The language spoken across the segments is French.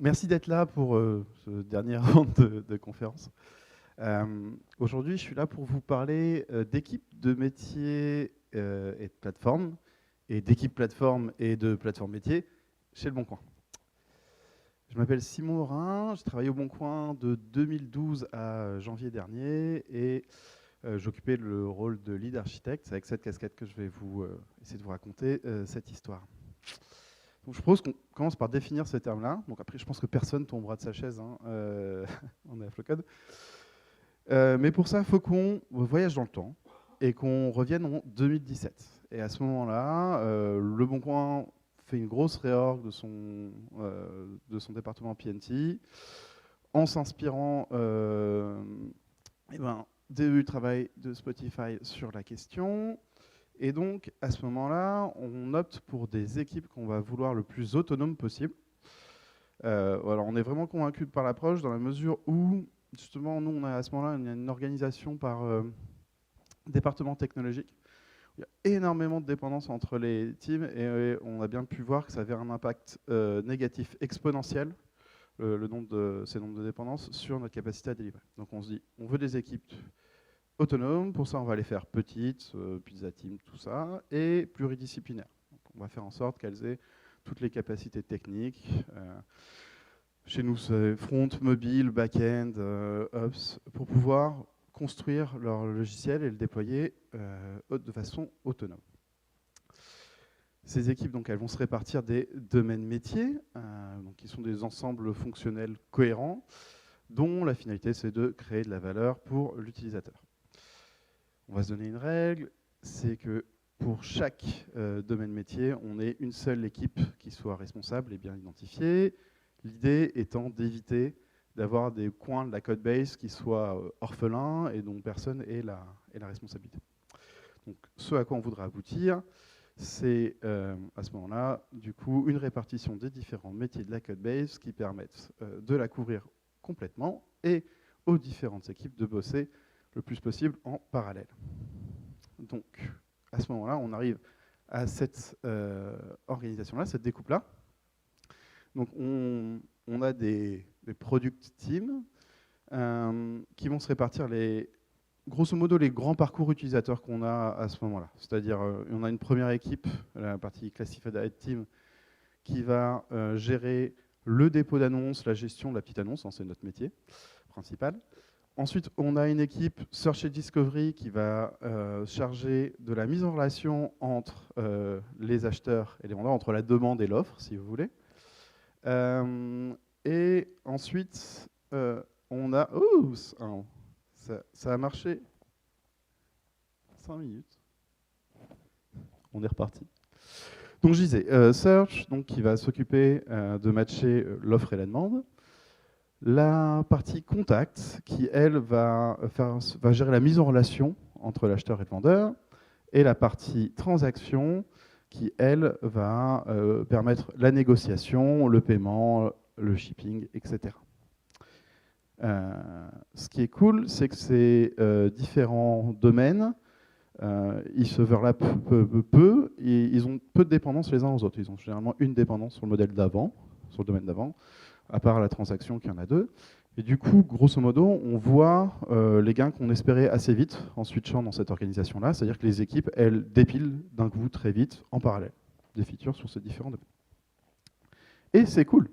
Merci d'être là pour ce dernier round de conférence. Aujourd'hui, je suis là pour vous parler d'équipes de métiers et de plateformes, et d'équipes plateformes et de plateformes métiers chez Le Bon Coin. Je m'appelle Simon Morin, j'ai travaillé au Bon Coin de 2012 à janvier dernier et j'occupais le rôle de lead architecte. C'est avec cette casquette que je vais essayer de vous raconter cette histoire. Donc, je propose qu'on commence par définir ces termes-là. Donc après, je pense que personne tombera de sa chaise. On est à Flowcode. Mais pour ça, il faut qu'on voyage dans le temps et qu'on revienne en 2017. Et à ce moment-là, Le Bon Coin fait une grosse réorg de son département PNT en s'inspirant du travail de Spotify sur la question. Et donc, à ce moment-là, on opte pour des équipes qu'on va vouloir le plus autonomes possible. Alors, on est vraiment convaincu par l'approche dans la mesure où, justement, nous, on a à ce moment-là une organisation par département technologique. Il y a énormément de dépendance entre les teams et on a bien pu voir que ça avait un impact négatif exponentiel, ces nombres de dépendances, sur notre capacité à délivrer. Donc, on se dit, on veut des équipes autonomes, pour ça on va les faire petites, pizza team, tout ça, et pluridisciplinaires. Donc on va faire en sorte qu'elles aient toutes les capacités techniques. Chez nous, c'est front, mobile, back-end, ops, pour pouvoir construire leur logiciel et le déployer de façon autonome. Ces équipes, donc, elles vont se répartir des domaines métiers, donc, qui sont des ensembles fonctionnels cohérents, dont la finalité, c'est de créer de la valeur pour l'utilisateur. On va se donner une règle, c'est que pour chaque domaine métier, on ait une seule équipe qui soit responsable et bien identifiée. L'idée étant d'éviter d'avoir des coins de la code base qui soient orphelins et dont personne ait la responsabilité. Donc, ce à quoi on voudra aboutir, c'est à ce moment-là, du coup, une répartition des différents métiers de la code base qui permettent de la couvrir complètement et aux différentes équipes de bosser le plus possible en parallèle. Donc, à ce moment-là, on arrive à cette organisation-là, cette découpe-là. Donc, on a des product teams qui vont se répartir grosso modo les grands parcours utilisateurs qu'on a à ce moment-là. C'est-à-dire, on a une première équipe, la partie Classified Team, qui va gérer le dépôt d'annonces, la gestion de la petite annonce, c'est notre métier principal. Ensuite, on a une équipe Search et Discovery qui va charger de la mise en relation entre les acheteurs et les vendeurs, entre la demande et l'offre, si vous voulez. Et ensuite, on a... Oh, ça a marché. 5 minutes. On est reparti. Donc je disais, Search, donc, qui va s'occuper de matcher l'offre et la demande. La partie contact, qui, elle, va gérer la mise en relation entre l'acheteur et le vendeur. Et la partie transaction, qui, elle, va permettre la négociation, le paiement, le shipping, etc. Ce qui est cool, c'est que ces différents domaines, ils se overlappent peu, et ils ont peu de dépendance les uns aux autres. Ils ont généralement une dépendance sur le modèle d'avant, sur le domaine d'avant, à part la transaction qui en a deux. Et du coup, grosso modo, on voit les gains qu'on espérait assez vite en switchant dans cette organisation-là, c'est-à-dire que les équipes, elles dépilent d'un coup très vite, en parallèle, des features sur ces différents domaines. Et c'est cool.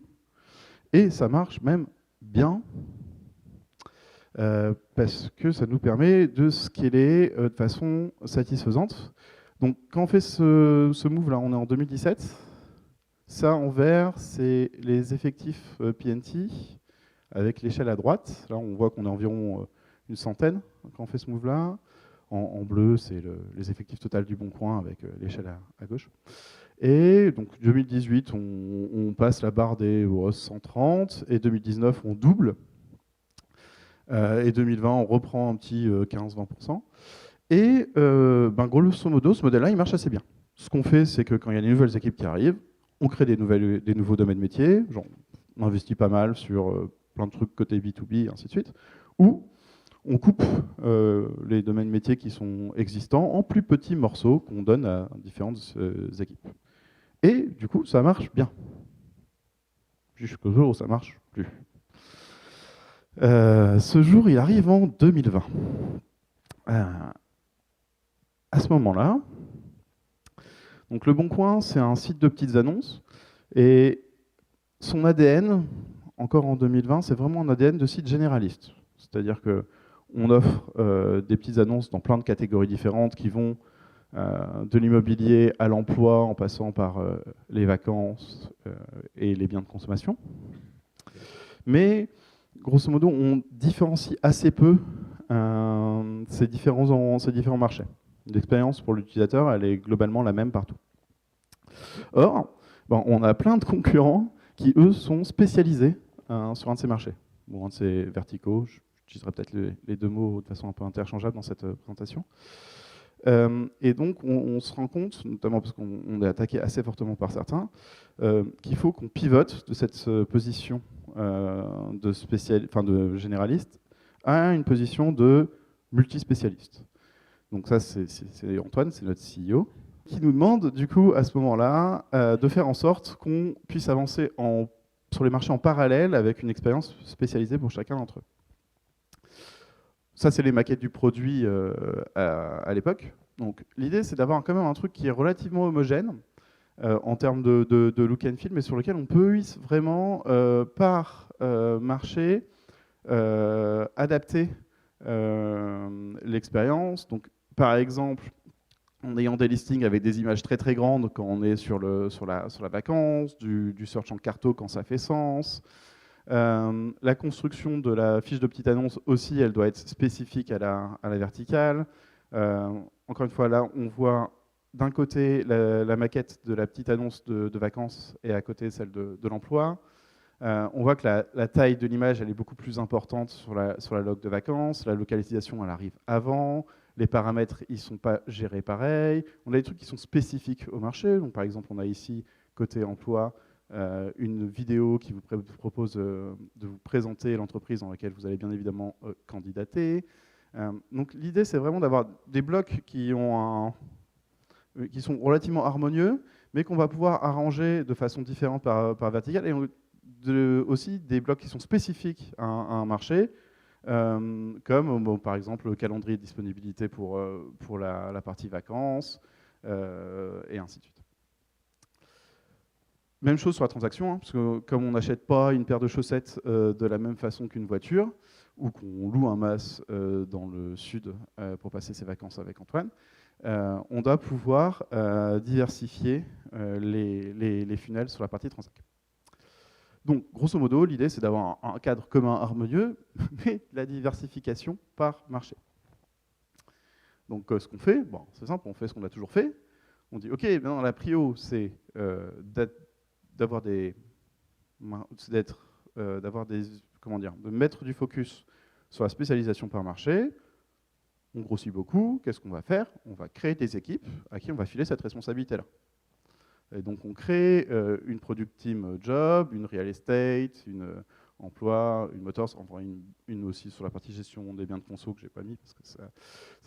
Et ça marche même bien, parce que ça nous permet de scaler de façon satisfaisante. Donc quand on fait ce move-là, on est en 2017. Ça, en vert, c'est les effectifs PNT, avec l'échelle à droite. Là, on voit qu'on est environ une centaine quand on fait ce move-là. En bleu, c'est les effectifs total du Bon Coin, avec l'échelle à gauche. Et donc 2018, on passe la barre des 130, et 2019, on double. Et 2020, on reprend un petit 15-20%. Et grosso modo, ce modèle-là, il marche assez bien. Ce qu'on fait, c'est que quand il y a des nouvelles équipes qui arrivent, on crée des nouveaux domaines métiers, genre, on investit pas mal sur plein de trucs côté B2B, et ainsi de suite, ou on coupe les domaines métiers qui sont existants en plus petits morceaux qu'on donne à différentes équipes. Et du coup, ça marche bien. jusqu'au jour où ça marche plus. Ce jour, il arrive en 2020. À ce moment-là, donc Le Bon Coin, c'est un site de petites annonces, et son ADN, encore en 2020, c'est vraiment un ADN de site généraliste. C'est-à-dire qu'on offre des petites annonces dans plein de catégories différentes qui vont de l'immobilier à l'emploi, en passant par les vacances et les biens de consommation. Mais grosso modo, on différencie assez peu ces différents marchés. L'expérience pour l'utilisateur, elle est globalement la même partout. Or, on a plein de concurrents qui, eux, sont spécialisés sur un de ces marchés, ou un de ces verticaux. J'utiliserai peut-être les deux mots de façon un peu interchangeable dans cette présentation. Et donc, on se rend compte, notamment parce qu'on est attaqué assez fortement par certains, qu'il faut qu'on pivote de cette position de généraliste à une position de multispécialiste. Donc ça, c'est Antoine, c'est notre CEO, qui nous demande, du coup, à ce moment-là, de faire en sorte qu'on puisse avancer sur les marchés en parallèle avec une expérience spécialisée pour chacun d'entre eux. Ça, c'est les maquettes du produit à l'époque. Donc l'idée, c'est d'avoir quand même un truc qui est relativement homogène en termes de look and feel, mais sur lequel on puisse vraiment, par marché, adapter l'expérience. Donc, par exemple, en ayant des listings avec des images très très grandes quand on est sur la vacance, du search en carto quand ça fait sens. La construction de la fiche de petite annonce aussi, elle doit être spécifique à la verticale. Encore une fois, là, on voit d'un côté la maquette de la petite annonce de vacances et à côté celle de l'emploi. On voit que la taille de l'image, elle est beaucoup plus importante sur la log de vacances. La localisation, elle arrive avant. Les paramètres, ils ne sont pas gérés pareil. On a des trucs qui sont spécifiques au marché. Donc, par exemple, on a ici, côté emploi, une vidéo qui vous propose de vous présenter l'entreprise dans laquelle vous allez bien évidemment candidater. Donc, l'idée, c'est vraiment d'avoir des blocs qui sont relativement harmonieux, mais qu'on va pouvoir arranger de façon différente par verticale. Et aussi des blocs qui sont spécifiques à un marché, comme par exemple le calendrier de disponibilité pour la partie vacances, et ainsi de suite. Même chose sur la transaction, parce que comme on n'achète pas une paire de chaussettes de la même façon qu'une voiture, ou qu'on loue un mas dans le sud pour passer ses vacances avec Antoine, on doit pouvoir diversifier les funnels sur la partie transaction. Donc, grosso modo, l'idée, c'est d'avoir un cadre commun harmonieux, mais la diversification par marché. Donc, ce qu'on fait, c'est simple, on fait ce qu'on a toujours fait. On dit, OK, maintenant, la prio, c'est de mettre du focus sur la spécialisation par marché. On grossit beaucoup. Qu'est-ce qu'on va faire? On va créer des équipes à qui on va filer cette responsabilité-là. Et donc, on crée une product team job, une real estate, une emploi, une motors, enfin une aussi sur la partie gestion des biens de conso que j'ai pas mis parce que ça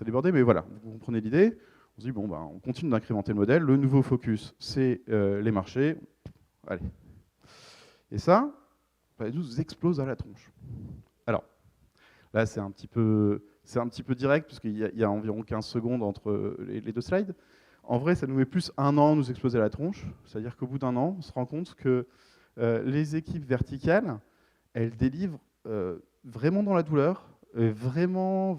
débordait. Mais voilà, vous comprenez l'idée. On se dit, on continue d'incrémenter le modèle. Le nouveau focus, c'est les marchés. Allez. Et ça nous explose à la tronche. Alors, là, c'est un petit peu direct, puisqu'il y a environ 15 secondes entre les deux slides. En vrai, ça nous met plus un an à nous exploser à la tronche. C'est-à-dire qu'au bout d'un an, on se rend compte que les équipes verticales, elles délivrent vraiment dans la douleur, vraiment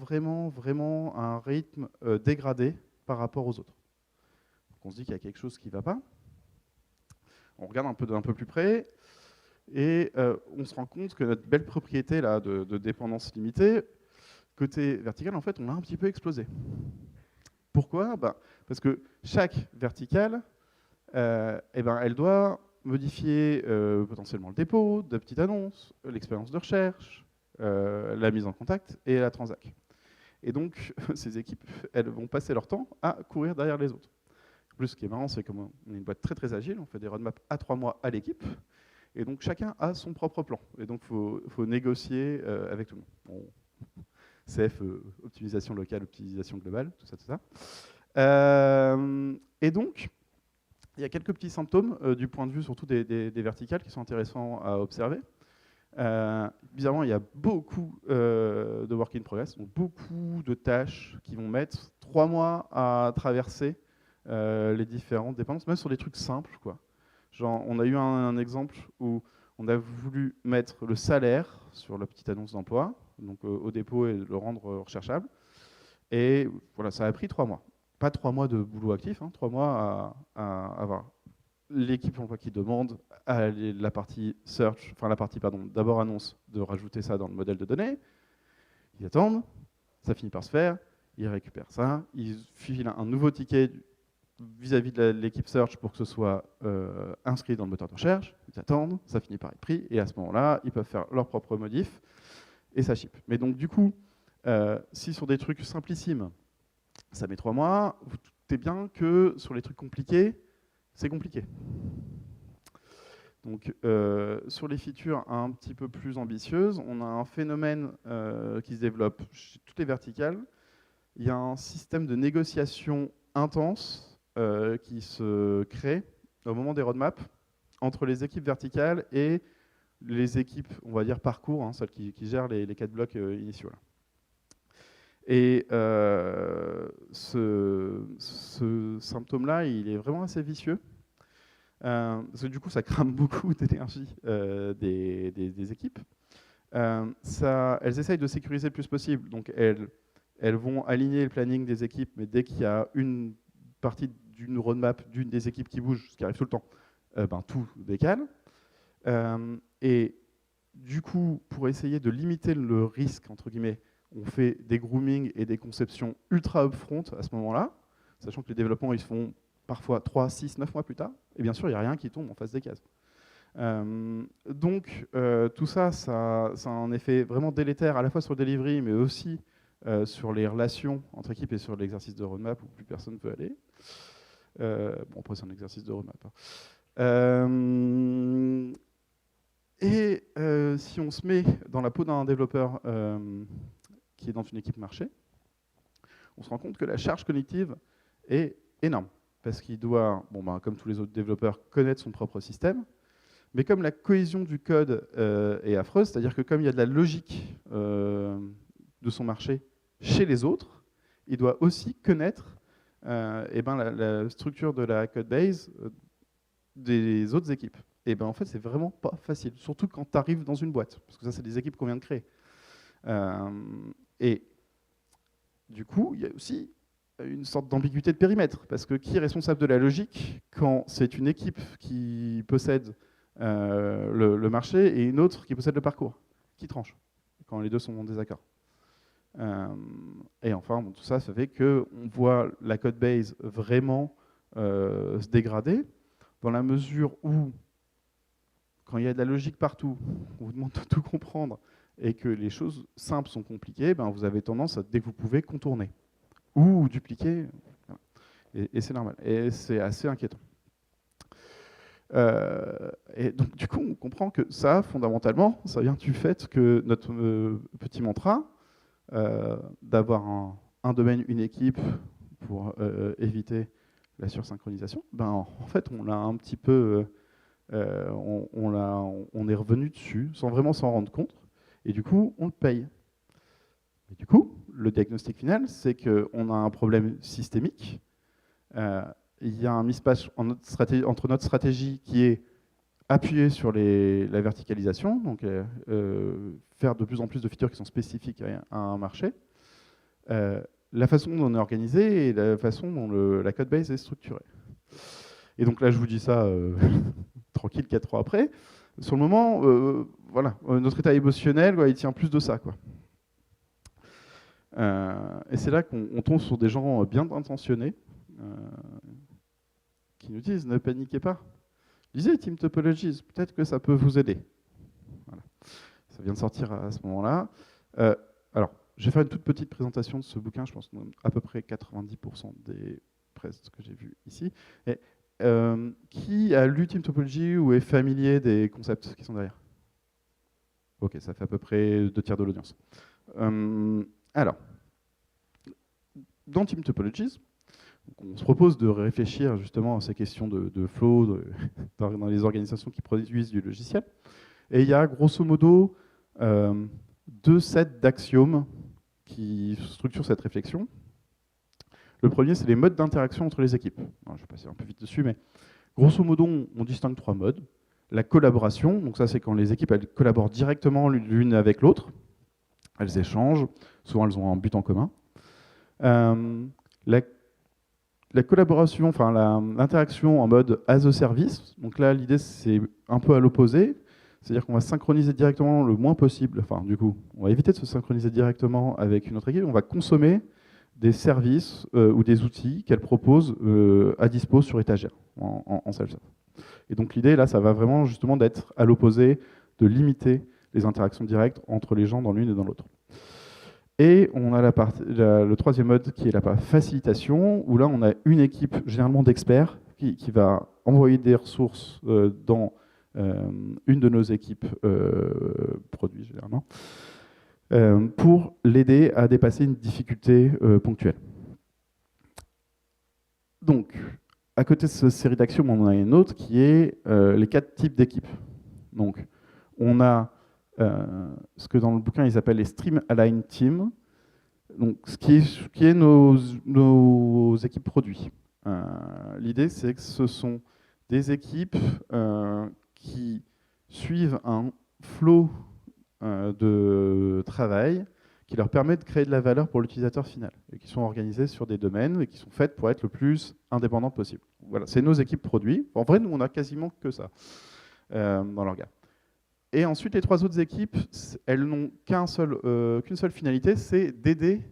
à un rythme dégradé par rapport aux autres. Donc on se dit qu'il y a quelque chose qui ne va pas. On regarde d'un peu plus près et on se rend compte que notre belle propriété là, de dépendance limitée, côté vertical, en fait, on l'a un petit peu explosé. Pourquoi? Parce que chaque verticale, elle doit modifier potentiellement le dépôt, de petites annonces, l'expérience de recherche, la mise en contact et la transac. Et donc, ces équipes, elles vont passer leur temps à courir derrière les autres. En plus, ce qui est marrant, c'est qu'on est une boîte très très agile, on fait des roadmaps à 3 mois à l'équipe, et donc chacun a son propre plan. Et donc, il faut négocier avec tout le monde. CF, optimisation locale, optimisation globale, tout ça. Et donc, Il y a quelques petits symptômes du point de vue surtout des verticales qui sont intéressants à observer. Bizarrement, il y a beaucoup de work in progress, donc beaucoup de tâches qui vont mettre 3 mois à traverser les différentes dépendances, même sur des trucs simples, quoi. Genre, on a eu un exemple où on a voulu mettre le salaire sur la petite annonce d'emploi, donc au dépôt et le rendre recherchable. Et voilà, ça a pris 3 mois. Pas 3 mois de boulot actif, 3 mois à avoir l'équipe emploi qui demande à la partie search, enfin la partie pardon, d'abord annonce de rajouter ça dans le modèle de données. Ils attendent, ça finit par se faire, ils récupèrent ça, ils filent un nouveau ticket vis-à-vis de l'équipe search pour que ce soit inscrit dans le moteur de recherche. Ils attendent, ça finit par être pris, et à ce moment-là, ils peuvent faire leur propre modif et ça ship. Mais donc du coup, si sur des trucs simplissimes, ça met 3 mois, vous doutez bien que sur les trucs compliqués, c'est compliqué. Donc, sur les features un petit peu plus ambitieuses, on a un phénomène qui se développe chez toutes les verticales. Il y a un système de négociation intense qui se crée au moment des roadmaps entre les équipes verticales et les équipes, on va dire parcours, celles qui gèrent les 4 blocs initiaux. Là. Et ce symptôme-là, il est vraiment assez vicieux. Parce que du coup, ça crame beaucoup d'énergie des équipes. Elles essayent de sécuriser le plus possible. Donc, elles vont aligner le planning des équipes, mais dès qu'il y a une partie d'une roadmap d'une des équipes qui bouge, ce qui arrive tout le temps, tout décale. Et du coup, pour essayer de limiter le risque, entre guillemets, on fait des grooming et des conceptions ultra upfront à ce moment-là, sachant que les développements ils se font parfois 3, 6, 9 mois plus tard, et bien sûr, il n'y a rien qui tombe en face des cases. Donc, tout ça, ça a un effet vraiment délétère à la fois sur le delivery, mais aussi sur les relations entre équipes et sur l'exercice de roadmap où plus personne ne peut aller. Bon, après, c'est un exercice de roadmap. Et si on se met dans la peau d'un développeur qui est dans une équipe marché, on se rend compte que la charge cognitive est énorme. Parce qu'il doit, comme tous les autres développeurs, connaître son propre système. Mais comme la cohésion du code est affreuse, c'est-à-dire que comme il y a de la logique de son marché chez les autres, il doit aussi connaître la structure de la code base des autres équipes. Et en fait, c'est vraiment pas facile, surtout quand tu arrives dans une boîte, parce que ça, c'est des équipes qu'on vient de créer. Et du coup, il y a aussi une sorte d'ambiguïté de périmètre, parce que qui est responsable de la logique quand c'est une équipe qui possède le marché et une autre qui possède le parcours? Qui tranche quand les deux sont en désaccord? Et enfin, tout ça fait qu'on voit la code base vraiment se dégrader, dans la mesure où, quand il y a de la logique partout, on vous demande de tout comprendre, et que les choses simples sont compliquées, vous avez tendance à, dès que vous pouvez, contourner ou dupliquer. Et c'est normal. Et c'est assez inquiétant. Et donc, du coup, on comprend que ça, fondamentalement, ça vient du fait que notre petit mantra, d'avoir un domaine, une équipe, pour éviter la sursynchronisation, en fait, on l'a un petit peu... on est revenu dessus sans vraiment s'en rendre compte, et du coup, on le paye. Et du coup, le diagnostic final, c'est qu'on a un problème systémique. Il y a un mismatch entre notre stratégie qui est appuyée sur la verticalisation, donc faire de plus en plus de features qui sont spécifiques à un marché, la façon dont on est organisé et la façon dont la code base est structurée. Et donc là, je vous dis ça tranquille 4 ans après. Sur le moment, notre état émotionnel, il tient plus de ça, quoi. Et c'est là qu'on tombe sur des gens bien intentionnés qui nous disent « Ne paniquez pas, lisez Team Topologies, peut-être que ça peut vous aider. » Voilà. Ça vient de sortir à ce moment-là. Alors, je vais faire une toute petite présentation de ce bouquin, je pense à peu près 90% des presses que j'ai vues ici. Et, qui a lu Team Topology ou est familier des concepts qui sont derrière? Ok, ça fait à peu près 2 tiers de l'audience. Alors, dans Team Topologies, On se propose de réfléchir justement à ces questions de flow dans les organisations qui produisent du logiciel. Et il y a grosso modo 2 sets d'axiomes qui structurent cette réflexion. Le premier, c'est les modes d'interaction entre les équipes. Alors, je vais passer un peu vite dessus, mais grosso modo, on distingue 3 modes. La collaboration, donc ça c'est quand les équipes elles collaborent directement l'une avec l'autre. Elles échangent, souvent elles ont un but en commun. La collaboration, enfin l'interaction en mode as a service, donc là l'idée c'est un peu à l'opposé, c'est-à-dire qu'on va synchroniser directement le moins possible, enfin du coup on va éviter de se synchroniser directement avec une autre équipe, on va consommer des services ou des outils qu'elle propose à dispo sur étagère en self-serve. Et donc l'idée là ça va vraiment justement d'être à l'opposé, de limiter les interactions directes entre les gens dans l'une et dans l'autre. Et on a le troisième mode qui est la facilitation, où là on a une équipe généralement d'experts qui va envoyer des ressources dans une de nos équipes produits généralement, pour l'aider à dépasser une difficulté ponctuelle. Donc, à côté de cette série d'axiomes, on en a une autre qui est les 4 types d'équipes. Donc, on a ce que dans le bouquin ils appellent les Stream Aligned Teams, donc ce qui est nos équipes produits. L'idée c'est que ce sont des équipes qui suivent un flow de travail qui leur permet de créer de la valeur pour l'utilisateur final, et qui sont organisées sur des domaines et qui sont faites pour être le plus indépendantes possible. Voilà, c'est nos équipes produits. En vrai, nous, on a quasiment que ça dans l'orga. Et ensuite, les 3 autres équipes, elles n'ont qu'une seule finalité, c'est d'aider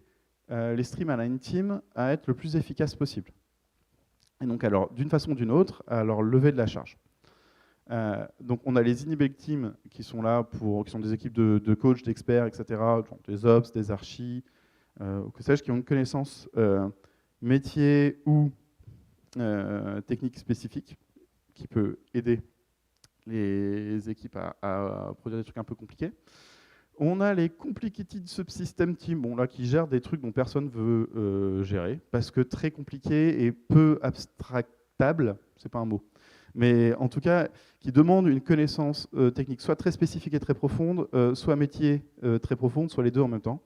les Stream Aligned Teams à être le plus efficace possible. Et donc, alors, d'une façon ou d'une autre, à leur lever de la charge. Donc, on a les Enabling Teams qui sont là qui sont des équipes de coachs, d'experts, etc., genre des ops, des archis, que sais-je, qui ont une connaissance métier ou technique spécifique qui peut aider les équipes à produire des trucs un peu compliqués. On a les Complicated Subsystem Teams, bon, là, qui gèrent des trucs dont personne ne veut gérer, parce que très compliqué et peu abstractable, c'est pas un mot, mais en tout cas, qui demandent une connaissance technique soit très spécifique et très profonde, soit métier très profonde, soit les deux en même temps.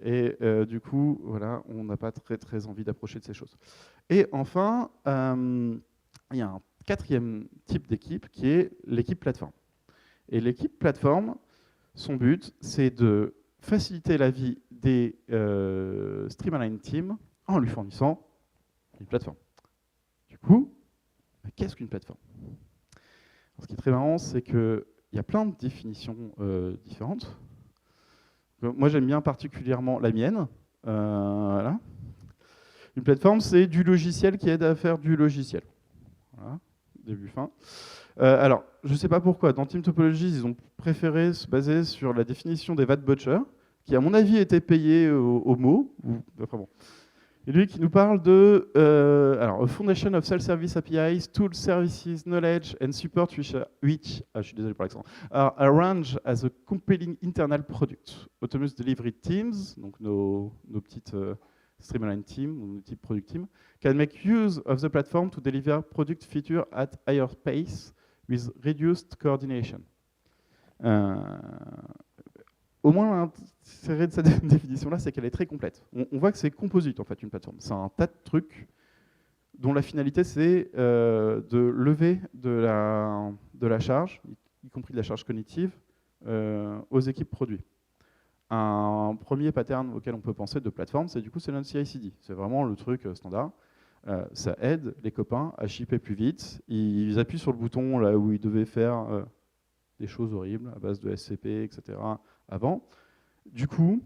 Et du coup, voilà, on n'a pas très envie d'approcher de ces choses. Et enfin, il y a un 4e type d'équipe qui est l'équipe plateforme. Et l'équipe plateforme, son but, c'est de faciliter la vie des Stream Aligned Teams en lui fournissant une plateforme. Du coup, qu'est-ce qu'une plateforme ? Alors, ce qui est très marrant, c'est qu'il y a plein de définitions différentes. Moi, j'aime bien particulièrement la mienne. Voilà. Une plateforme, c'est du logiciel qui aide à faire du logiciel. Voilà, début, fin. Alors, je ne sais pas pourquoi, dans Team Topologies, ils ont préféré se baser sur la définition des VAT Butcher, qui, à mon avis, était payée au mot. Enfin bon. Et lui qui nous parle de alors, a foundation of self-service APIs, tools, services, knowledge and support which je suis désolé pour l'accent, are arranged as a compelling internal product. Autonomous delivery teams, donc nos petites Stream Aligned teams, nos petits product teams, can make use of the platform to deliver product feature at higher pace with reduced coordination. Au moins, l'intérêt de cette définition-là, c'est qu'elle est très complète. On voit que c'est composite, en fait, une plateforme. C'est un tas de trucs dont la finalité, c'est de lever de la charge, y compris de la charge cognitive, aux équipes produits. Un premier pattern auquel on peut penser de plateforme, c'est du coup, c'est notre CI/CD. C'est vraiment le truc standard. Ça aide les copains à shipper plus vite. Ils appuient sur le bouton là où ils devaient faire des choses horribles à base de SCP, etc. avant. Du coup,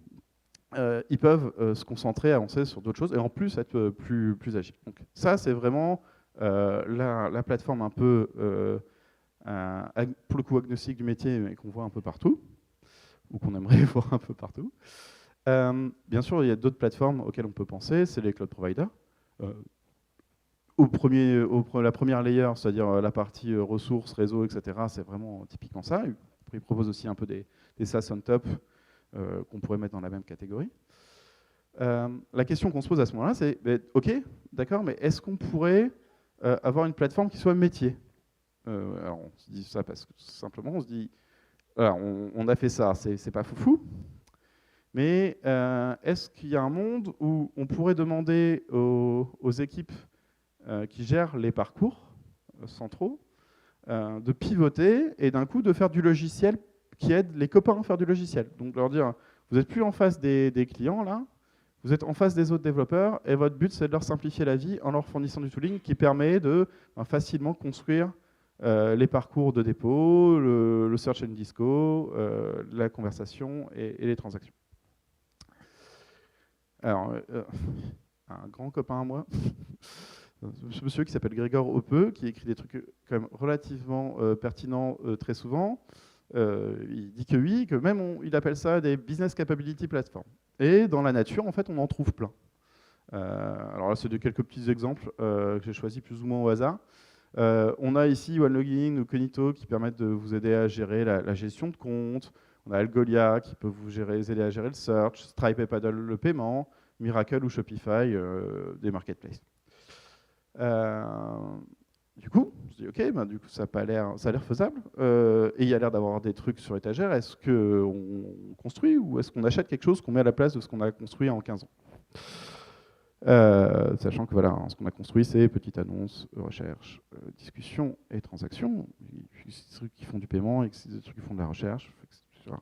ils peuvent se concentrer, avancer sur d'autres choses et en plus être plus agiles. Donc, ça, c'est vraiment la plateforme un peu, pour le coup, agnostique du métier, mais qu'on voit un peu partout, ou qu'on aimerait voir un peu partout. Bien sûr, il y a d'autres plateformes auxquelles on peut penser, c'est les cloud providers. La première layer, c'est-à-dire la partie ressources, réseau, etc., c'est vraiment typiquement ça. Ils proposent aussi un peu des SaaS on top qu'on pourrait mettre dans la même catégorie. La question qu'on se pose à ce moment-là, c'est OK, d'accord, mais est-ce qu'on pourrait avoir une plateforme qui soit métier? Alors on se dit ça parce que simplement on se dit, voilà, on a fait ça, c'est pas foufou, mais est-ce qu'il y a un monde où on pourrait demander aux équipes qui gèrent les parcours centraux de pivoter et d'un coup de faire du logiciel qui aide les copains à faire du logiciel. Donc leur dire, vous n'êtes plus en face des clients là, vous êtes en face des autres développeurs et votre but c'est de leur simplifier la vie en leur fournissant du tooling qui permet de facilement construire les parcours de dépôt, le search and disco, la conversation et les transactions. Alors, un grand copain à moi, ce monsieur qui s'appelle Grégor Hoppe, qui écrit des trucs quand même relativement pertinents très souvent. Il dit que oui, que même il appelle ça des business capability platforms. Et dans la nature, en fait, on en trouve plein. Alors là, c'est de quelques petits exemples que j'ai choisis plus ou moins au hasard. On a ici OneLogin ou Cognito qui permettent de vous aider à gérer la gestion de compte. On a Algolia qui peut vous aider à gérer le search, Stripe et Paddle le paiement, Miracle ou Shopify des marketplaces. Du coup, je dis ok, ben, du coup ça a l'air faisable et il y a l'air d'avoir des trucs sur étagère. Est-ce qu'on construit ou est-ce qu'on achète quelque chose qu'on met à la place de ce qu'on a construit en 15 ans? Sachant que voilà, ce qu'on a construit, c'est petite annonce, recherche, discussion et transaction. Des trucs qui font du paiement et des trucs qui font de la recherche, etc.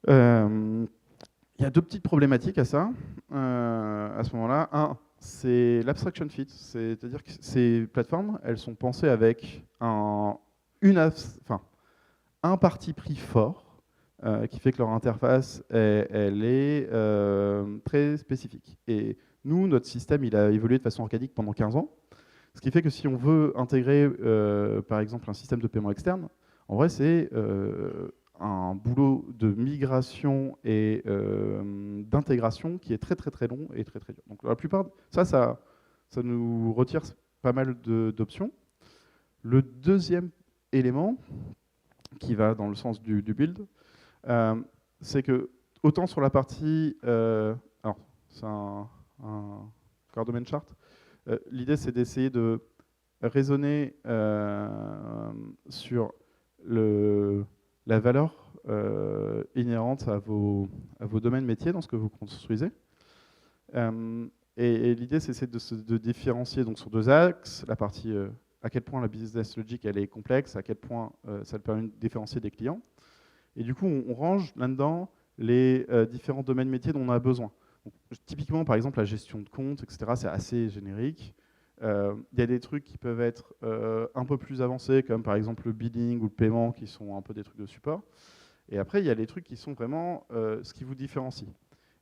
Il y a deux petites problématiques à ça, à ce moment-là. Un, c'est l'abstraction fit, c'est-à-dire que ces plateformes, elles sont pensées avec un parti pris fort, qui fait que leur interface, elle est très spécifique. Et nous, notre système, il a évolué de façon organique pendant 15 ans, ce qui fait que si on veut intégrer, par exemple, un système de paiement externe, en vrai, c'est un boulot de migration et d'intégration qui est très très très long et très très dur. Donc la plupart, ça nous retire pas mal d'options. Le deuxième élément, qui va dans le sens du build, c'est que autant sur la partie, alors c'est un core domain chart, l'idée c'est d'essayer de raisonner sur la valeur inhérente à vos domaines métiers dans ce que vous construisez. Et l'idée c'est de différencier donc sur deux axes, la partie à quel point la business logic elle est complexe, à quel point ça permet de différencier des clients. Et du coup, on range là-dedans les différents domaines métiers dont on a besoin. Donc, typiquement, par exemple, la gestion de compte, etc., c'est assez générique. Il y a des trucs qui peuvent être un peu plus avancés, comme par exemple le billing ou le paiement, qui sont un peu des trucs de support. Et après, il y a les trucs qui sont vraiment ce qui vous différencie.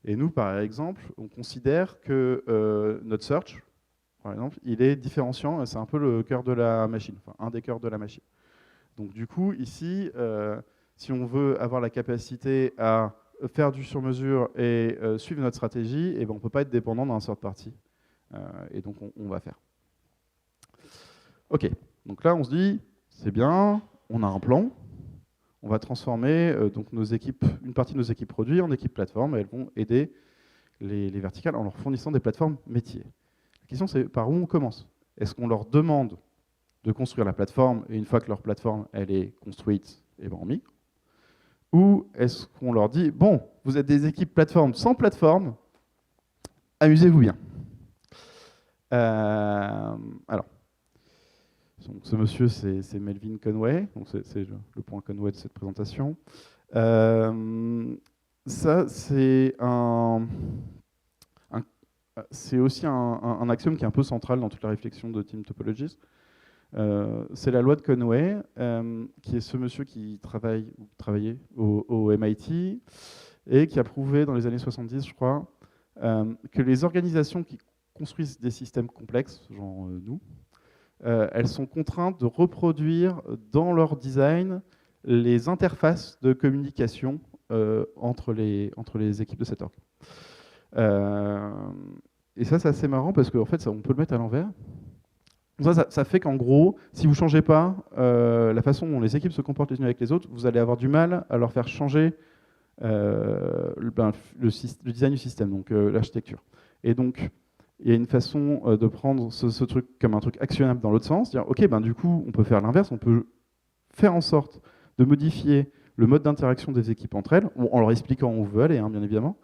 Et nous, par exemple, on considère que notre search, par exemple, il est différenciant, c'est un peu le cœur de la machine, enfin, un des cœurs de la machine. Donc du coup, ici, si on veut avoir la capacité à faire du sur-mesure et suivre notre stratégie, eh ben, on ne peut pas être dépendant d'un third party. Et donc, on va faire. OK. Donc là, on se dit, c'est bien, on a un plan. On va transformer donc une partie de nos équipes produits en équipes plateformes. Et elles vont aider les verticales en leur fournissant des plateformes métiers. La question, c'est par où on commence? Est-ce qu'on leur demande de construire la plateforme et une fois que leur plateforme elle est construite, eh ben, on migre? Ou est-ce qu'on leur dit, bon, vous êtes des équipes plateforme sans plateforme, amusez-vous bien. Alors, donc, ce monsieur, c'est Melvin Conway, donc c'est le point Conway de cette présentation. Ça, c'est aussi un axiome qui est un peu central dans toute la réflexion de Team Topologies. C'est la loi de Conway, qui est ce monsieur qui travaillait au MIT et qui a prouvé dans les années 70, je crois, que les organisations qui construisent des systèmes complexes, genre nous, elles sont contraintes de reproduire dans leur design les interfaces de communication entre les équipes de cet orgue. Et ça, c'est assez marrant parce qu'en fait, on peut le mettre à l'envers. Ça fait qu'en gros, si vous ne changez pas la façon dont les équipes se comportent les unes avec les autres, vous allez avoir du mal à leur faire changer le design du système, donc l'architecture. Et donc, il y a une façon de prendre ce truc comme un truc actionnable dans l'autre sens, dire ok, ben, du coup, on peut faire l'inverse, on peut faire en sorte de modifier le mode d'interaction des équipes entre elles, en leur expliquant où on veut aller, hein, bien évidemment,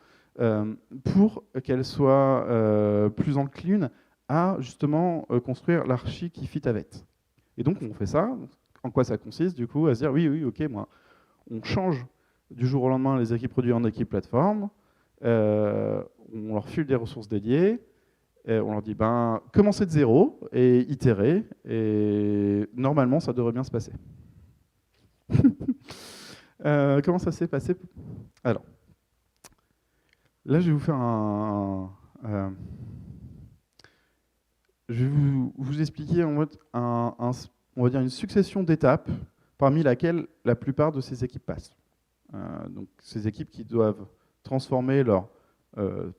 pour qu'elles soient plus enclines à justement construire l'archi qui fit avec. Et donc on fait ça. En quoi ça consiste du coup? À se dire oui, ok, moi, on change du jour au lendemain les équipes produits en équipes plateforme, on leur file des ressources dédiées, et on leur dit ben commencez de zéro et itérez, et normalement ça devrait bien se passer. Comment ça s'est passé? Alors, là, je vais vous faire je vais vous expliquer en mode on va dire une succession d'étapes parmi laquelle la plupart de ces équipes passent. Donc, ces équipes qui doivent transformer leurs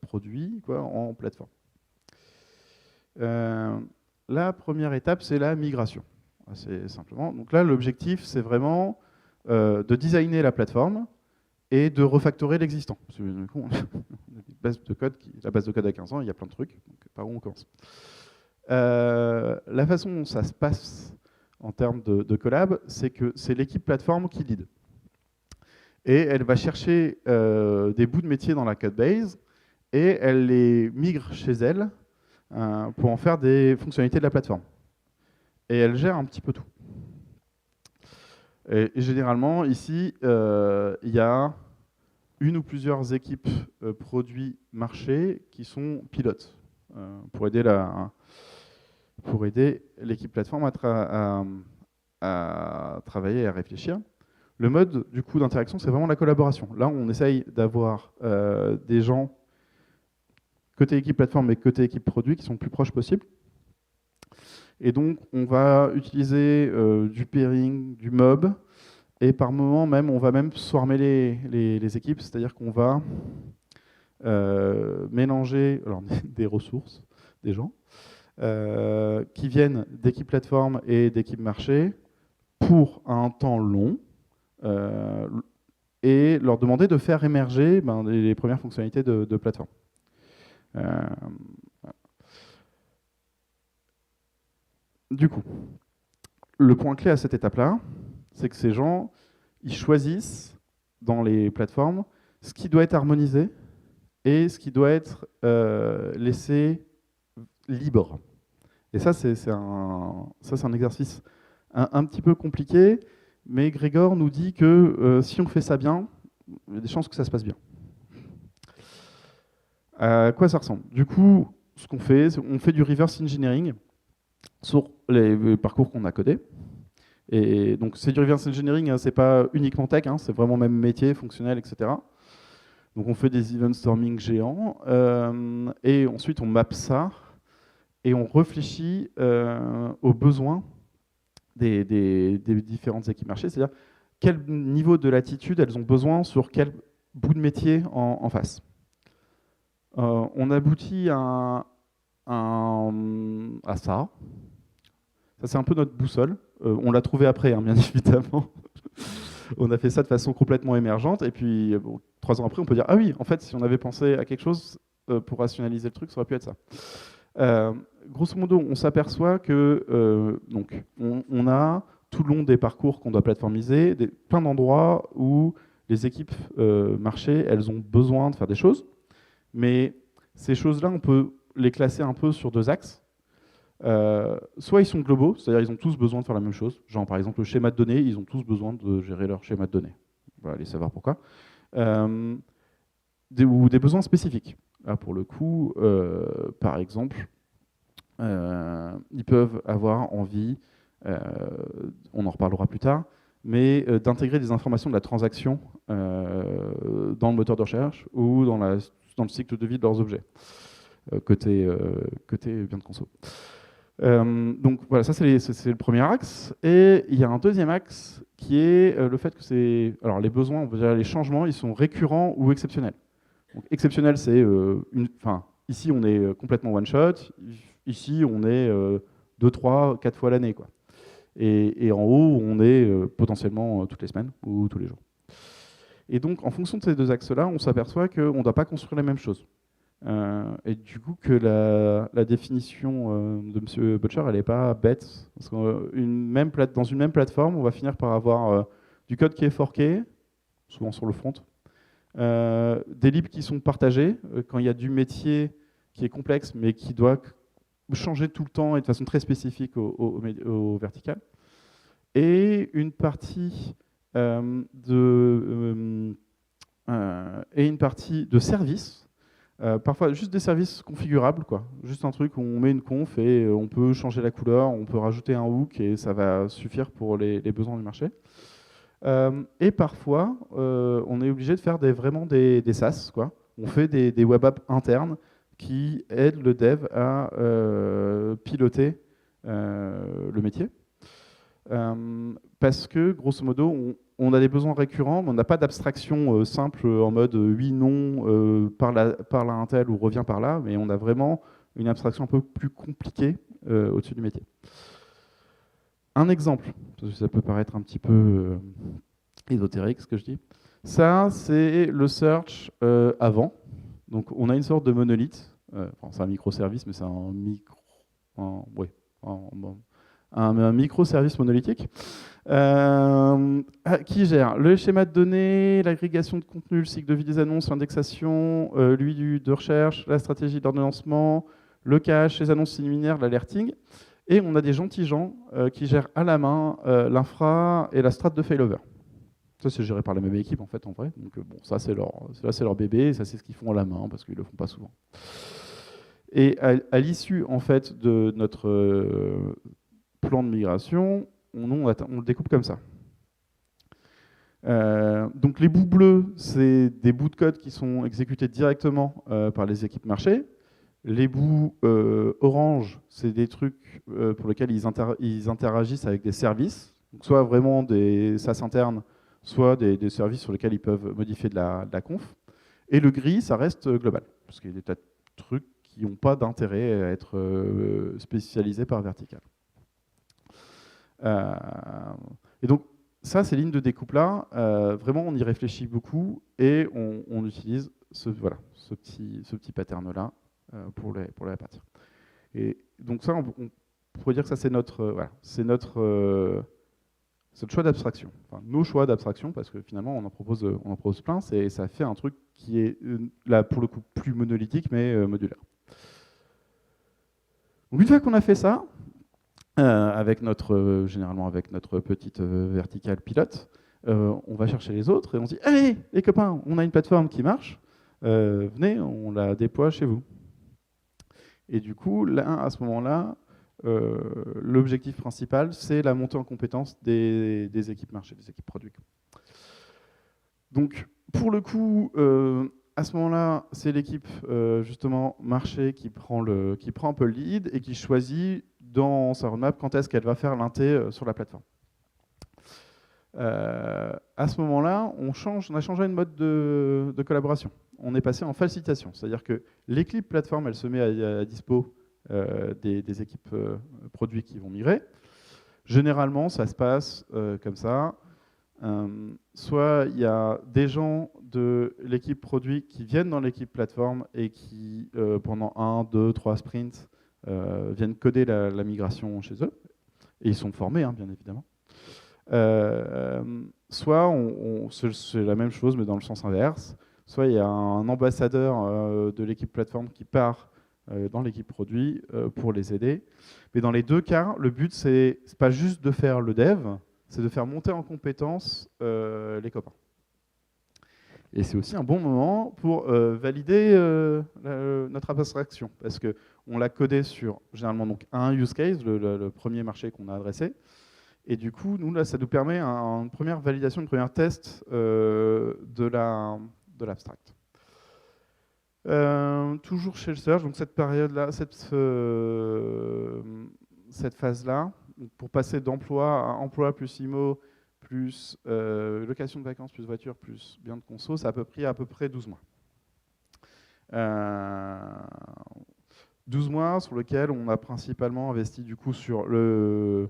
produits en plateforme. La première étape, c'est la migration. Assez simplement. Donc là, l'objectif, c'est vraiment de designer la plateforme et de refactorer l'existant. Parce que du coup, on a une base de code la base de code a 15 ans, il y a plein de trucs. Donc, par où on commence? La façon dont ça se passe en termes de collab, c'est que c'est l'équipe plateforme qui lead. Et elle va chercher des bouts de métier dans la codebase et elle les migre chez elle pour en faire des fonctionnalités de la plateforme. Et elle gère un petit peu tout. Et généralement, ici, il y a une ou plusieurs équipes produits marché qui sont pilotes pour aider l'équipe plateforme à travailler et à réfléchir. Le mode du coup d'interaction, c'est vraiment la collaboration. Là, on essaye d'avoir des gens côté équipe plateforme et côté équipe produit qui sont le plus proches possible. Et donc, on va utiliser du pairing, du mob, et par moment même, on va même swarmer les équipes, c'est-à-dire qu'on va mélanger des ressources, des gens, qui viennent d'équipes plateforme et d'équipes marché pour un temps long, et leur demander de faire émerger les premières fonctionnalités de plateforme. Du coup, le point clé à cette étape-là, c'est que ces gens, ils choisissent dans les plateformes ce qui doit être harmonisé et ce qui doit être laissé libre. Et ça, c'est un exercice un petit peu compliqué, mais Grégor nous dit que si on fait ça bien, il y a des chances que ça se passe bien. À quoi ça ressemble? Du coup, ce qu'on fait, c'est on fait du reverse engineering sur les parcours qu'on a codés. Et donc c'est du reverse engineering, hein, c'est pas uniquement tech, hein, c'est vraiment même métier, fonctionnel, etc. Donc on fait des event storming géants, et ensuite on map ça, et on réfléchit aux besoins des différentes équipes marché, c'est-à-dire quel niveau de latitude elles ont besoin sur quel bout de métier en face. On aboutit à ça. Ça, c'est un peu notre boussole. On l'a trouvé après, hein, bien évidemment. On a fait ça de façon complètement émergente. Et puis, 3 ans après, on peut dire ah oui, en fait, si on avait pensé à quelque chose pour rationaliser le truc, ça aurait pu être ça. Grosso modo, on s'aperçoit que donc, on a tout le long des parcours qu'on doit plateformiser, plein d'endroits où les équipes marché, elles ont besoin de faire des choses. Mais ces choses-là, on peut les classer un peu sur 2 axes. Soit ils sont globaux, c'est-à-dire ils ont tous besoin de faire la même chose. Genre par exemple le schéma de données, ils ont tous besoin de gérer leur schéma de données. On va aller savoir pourquoi. Ou des besoins spécifiques. Là pour le coup, par exemple, ils peuvent avoir envie, on en reparlera plus tard, mais d'intégrer des informations de la transaction dans le moteur de recherche ou dans le cycle de vie de leurs objets, côté bien de conso. Donc voilà, ça c'est le premier axe. Et il y a un deuxième axe qui est le fait que alors les besoins, on peut dire les changements, ils sont récurrents ou exceptionnels. Donc exceptionnel, c'est ici on est complètement one shot, ici on est 2, 3, 4 fois l'année, quoi. Et en haut, on est potentiellement toutes les semaines ou tous les jours. Et donc, en fonction de ces deux axes-là, on s'aperçoit qu'on ne doit pas construire les mêmes choses. Et du coup, que la définition de M. Butcher, elle n'est pas bête. Parce que dans une même plateforme, on va finir par avoir du code qui est forké, souvent sur le front, des libs qui sont partagés, quand il y a du métier qui est complexe, mais qui doit changer tout le temps et de façon très spécifique au vertical. Et une partie de services, parfois juste des services configurables, quoi. Juste un truc où on met une conf et on peut changer la couleur, on peut rajouter un hook et ça va suffire pour les besoins du marché. Et parfois, on est obligé de faire vraiment des SaaS, quoi. On fait des web apps internes qui aident le dev à piloter le métier. Parce que, grosso modo, on a des besoins récurrents, mais on n'a pas d'abstraction simple en mode oui, non, par là un tel ou revient par là, mais on a vraiment une abstraction un peu plus compliquée au-dessus du métier. Un exemple, parce que ça peut paraître un petit peu ésotérique ce que je dis. Ça, c'est le search avant. Donc, on a une sorte de monolithe. C'est un microservice, mais c'est un microservice monolithique qui gère le schéma de données, l'agrégation de contenu, le cycle de vie des annonces, l'indexation, l'UI de recherche, la stratégie d'ordonnancement, le cache, les annonces liminaires, l'alerting. Et on a des gentils gens qui gèrent à la main l'infra et la strate de failover. Ça, c'est géré par la même équipe, en fait, en vrai. Donc, bon, ça, c'est leur bébé, et ça, c'est ce qu'ils font à la main, parce qu'ils ne le font pas souvent. Et à l'issue, en fait, de notre plan de migration, on le découpe comme ça. Donc, les bouts bleus, c'est des bouts de code qui sont exécutés directement par les équipes marché. Les bouts orange, c'est des trucs pour lesquels ils interagissent avec des services, donc soit vraiment des SaaS internes, soit des services sur lesquels ils peuvent modifier de la conf. Et le gris, ça reste global, parce qu'il y a des tas de trucs qui n'ont pas d'intérêt à être spécialisés par vertical. Et donc, ça, ces lignes de découpe-là, vraiment, on y réfléchit beaucoup et on utilise ce petit pattern-là pour les répartir. Et donc ça, on pourrait dire que ça, c'est notre choix d'abstraction. Enfin, nos choix d'abstraction, parce que finalement, on en propose plein, ça fait un truc qui est, là, pour le coup, plus monolithique, mais modulaire. Donc, une fois qu'on a fait ça, généralement avec notre petite verticale pilote, on va chercher les autres et on se dit « Allez, les copains, on a une plateforme qui marche, venez, on la déploie chez vous ». Et du coup, là, à ce moment-là, l'objectif principal, c'est la montée en compétence des équipes marché, des équipes produits. Donc, pour le coup, à ce moment-là, c'est l'équipe justement marché qui prend un peu le lead et qui choisit dans sa roadmap quand est-ce qu'elle va faire l'inté sur la plateforme. À ce moment-là, on a changé une mode de collaboration. On est passé en facilitation, c'est-à-dire que l'équipe plateforme, elle se met à dispo des équipes produits qui vont migrer. Généralement, ça se passe comme ça. Soit il y a des gens de l'équipe produit qui viennent dans l'équipe plateforme et qui, pendant 1, 2, 3 sprints, viennent coder la migration chez eux. Et ils sont formés, hein, bien évidemment. Soit c'est la même chose, mais dans le sens inverse. Soit il y a un ambassadeur de l'équipe plateforme qui part dans l'équipe produit pour les aider. Mais dans les deux cas, le but, c'est pas juste de faire le dev, c'est de faire monter en compétence les copains. Et c'est aussi un bon moment pour valider notre abstraction, parce qu'on l'a codé sur généralement donc, un use case, le premier marché qu'on a adressé. Et du coup, nous, là, ça nous permet une première validation, une première test de l'abstract. Toujours chez le search, donc cette période-là, cette phase-là, pour passer d'emploi à emploi plus IMO, plus location de vacances, plus voiture, plus bien de conso, ça a à peu près 12 mois. 12 mois sur lequel on a principalement investi du coup sur le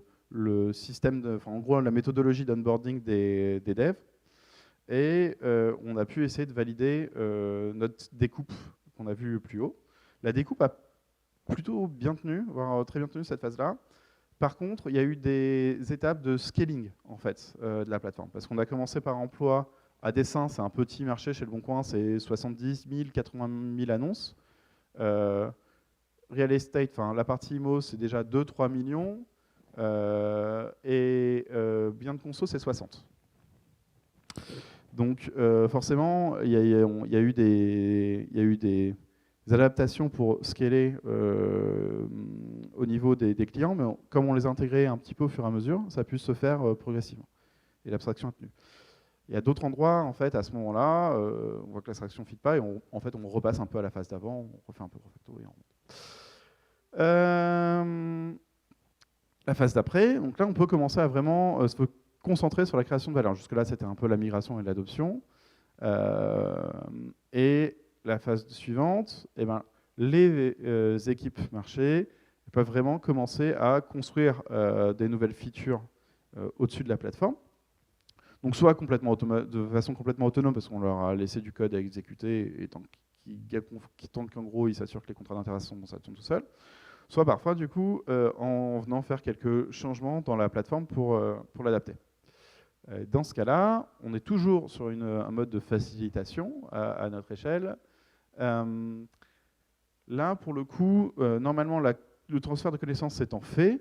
système, en gros la méthodologie d'onboarding des devs, et on a pu essayer de valider notre découpe qu'on a vue plus haut. La découpe a plutôt bien tenu, voire très bien tenu cette phase-là. Par contre, il y a eu des étapes de scaling en fait, de la plateforme. Parce qu'on a commencé par emploi à dessin, c'est un petit marché chez Le Bon Coin, c'est 70 000, 80 000 annonces. Real estate, enfin la partie IMO, c'est déjà 2-3 millions. Et biens de conso, c'est 60. Donc forcément, il y a eu des adaptations pour scaler au niveau des clients, mais comme on les a intégrés un petit peu au fur et à mesure, ça a pu se faire progressivement. Et l'abstraction a tenu. Il y a d'autres endroits, en fait, à ce moment-là, on voit que l'abstraction ne fit pas, et en fait, on repasse un peu à la phase d'avant, on refait un peu de refacto et on remonte. La phase d'après, donc là, on peut commencer à vraiment se concentrer sur la création de valeur. Jusque-là, c'était un peu la migration et l'adoption. Et la phase suivante, eh ben, les équipes marché peuvent vraiment commencer à construire des nouvelles features au-dessus de la plateforme. Donc soit de façon complètement autonome, parce qu'on leur a laissé du code à exécuter, et tant qu'en gros, ils s'assurent que les contrats d'intérêt ça tourne tout seul. Soit parfois, du coup, en venant faire quelques changements dans la plateforme pour l'adapter. Dans ce cas-là, on est toujours sur un mode de facilitation à notre échelle. Là, pour le coup, normalement, le transfert de connaissances étant fait,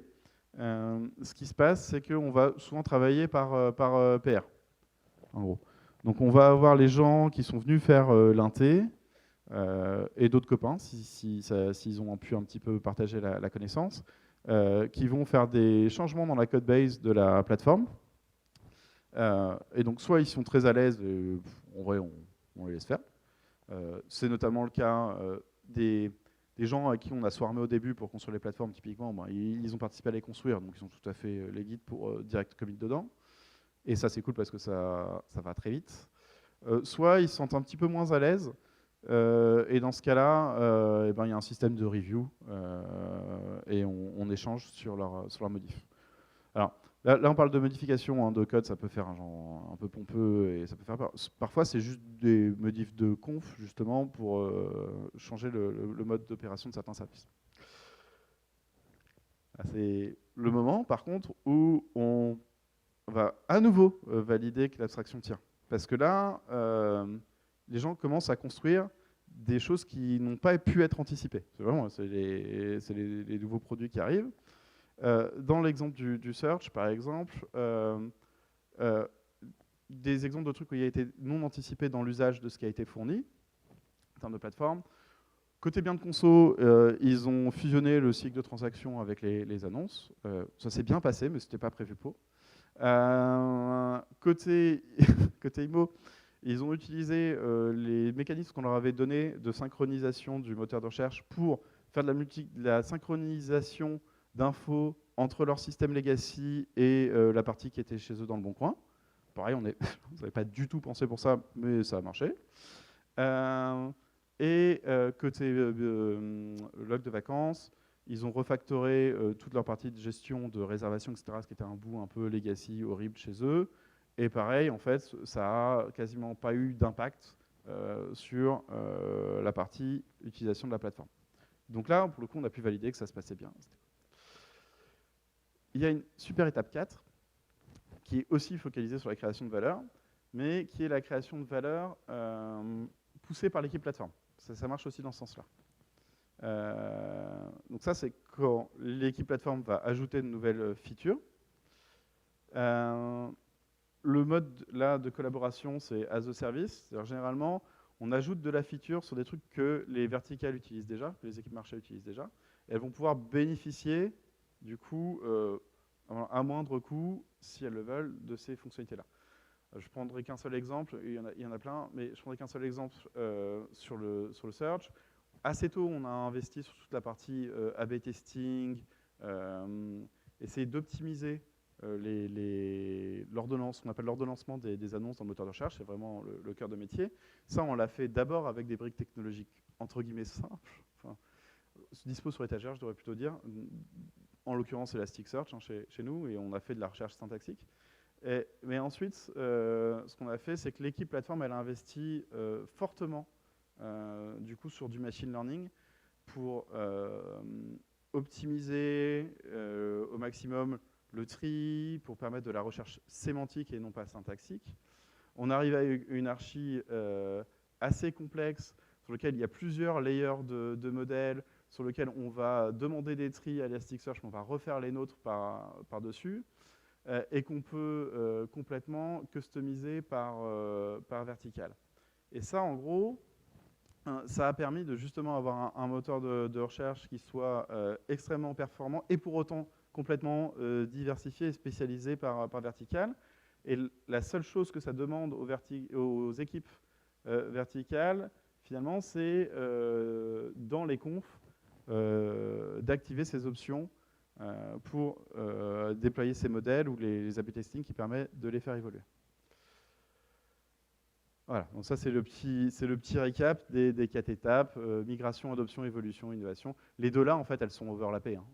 ce qui se passe, c'est qu'on va souvent travailler par PR, en gros. Donc on va avoir les gens qui sont venus faire l'inté, et d'autres copains, s'ils ont pu un petit peu partager la connaissance, qui vont faire des changements dans la code base de la plateforme. Et donc soit ils sont très à l'aise, en vrai on les laisse faire. C'est notamment le cas des gens à qui on a swarmé au début pour construire les plateformes, typiquement, ben, ils ont participé à les construire, donc ils sont tout à fait les guides pour direct commit dedans. Et ça c'est cool parce que ça va très vite. Soit ils se sentent un petit peu moins à l'aise, et dans ce cas-là, eh ben, il y a un système de review et on échange sur leur modif. Alors, là, on parle de modification de code, ça peut faire un genre un peu pompeux et ça peut faire peur. Parfois, c'est juste des modifs de conf, justement, pour changer le mode d'opération de certains services. C'est le moment, par contre, où on va à nouveau valider que l'abstraction tient. Parce que là, les gens commencent à construire des choses qui n'ont pas pu être anticipées. C'est les nouveaux produits qui arrivent. Dans l'exemple du search, par exemple, des exemples de trucs où il a été non anticipé dans l'usage de ce qui a été fourni, en termes de plateforme. Côté bien de conso, ils ont fusionné le cycle de transaction avec les annonces. Ça s'est bien passé, mais ce n'était pas prévu pour. Côté IMO, ils ont utilisé les mécanismes qu'on leur avait donnés de synchronisation du moteur de recherche pour faire de la synchronisation d'infos entre leur système legacy et la partie qui était chez eux dans le bon coin. Pareil, vous n'avez pas du tout pensé pour ça, mais ça a marché. Et côté log de vacances, ils ont refactoré toute leur partie de gestion de réservation, etc., ce qui était un bout un peu legacy horrible chez eux. Et pareil, en fait, ça a quasiment pas eu d'impact sur la partie utilisation de la plateforme. Donc là, pour le coup, on a pu valider que ça se passait bien. Il y a une super étape 4 qui est aussi focalisée sur la création de valeur, mais qui est la création de valeur poussée par l'équipe plateforme. Ça marche aussi dans ce sens-là. Donc ça, c'est quand l'équipe plateforme va ajouter de nouvelles features. Le mode là de collaboration, c'est as a service. C'est-à-dire généralement, on ajoute de la feature sur des trucs que les verticales utilisent déjà, que les équipes marché utilisent déjà. Et elles vont pouvoir bénéficier, du coup, à moindre coût, si elles le veulent, de ces fonctionnalités-là. Je prendrai qu'un seul exemple, il y en a plein, mais je prendrai qu'un seul exemple sur le search. Assez tôt, on a investi sur toute la partie A/B testing, essayer d'optimiser l'ordonnance, qu'on appelle l'ordonnancement des annonces dans le moteur de recherche, c'est vraiment le cœur de métier. Ça, on l'a fait d'abord avec des briques technologiques entre guillemets simples, enfin, dispo sur étagère, je devrais plutôt dire. En l'occurrence, Elasticsearch chez nous, et on a fait de la recherche syntaxique. Mais ensuite, ce qu'on a fait, c'est que l'équipe plateforme, elle a investi fortement du coup, sur du machine learning pour optimiser au maximum le tri, pour permettre de la recherche sémantique et non pas syntaxique. On arrive à une archi assez complexe sur lequel il y a plusieurs layers de modèles, sur lequel on va demander des tris à Elasticsearch, mais on va refaire les nôtres par-dessus, et qu'on peut complètement customiser par vertical. Et ça, en gros, ça a permis de justement avoir un moteur de recherche qui soit extrêmement performant et pour autant complètement diversifié et spécialisé par vertical. Et la seule chose que ça demande aux équipes verticales, finalement, c'est dans les confs d'activer ces options pour déployer ces modèles ou les A/B testing qui permet de les faire évoluer. Voilà, donc ça c'est le petit récap des 4 étapes, migration, adoption, évolution, innovation. Les deux là, en fait, elles sont overlappées, hein,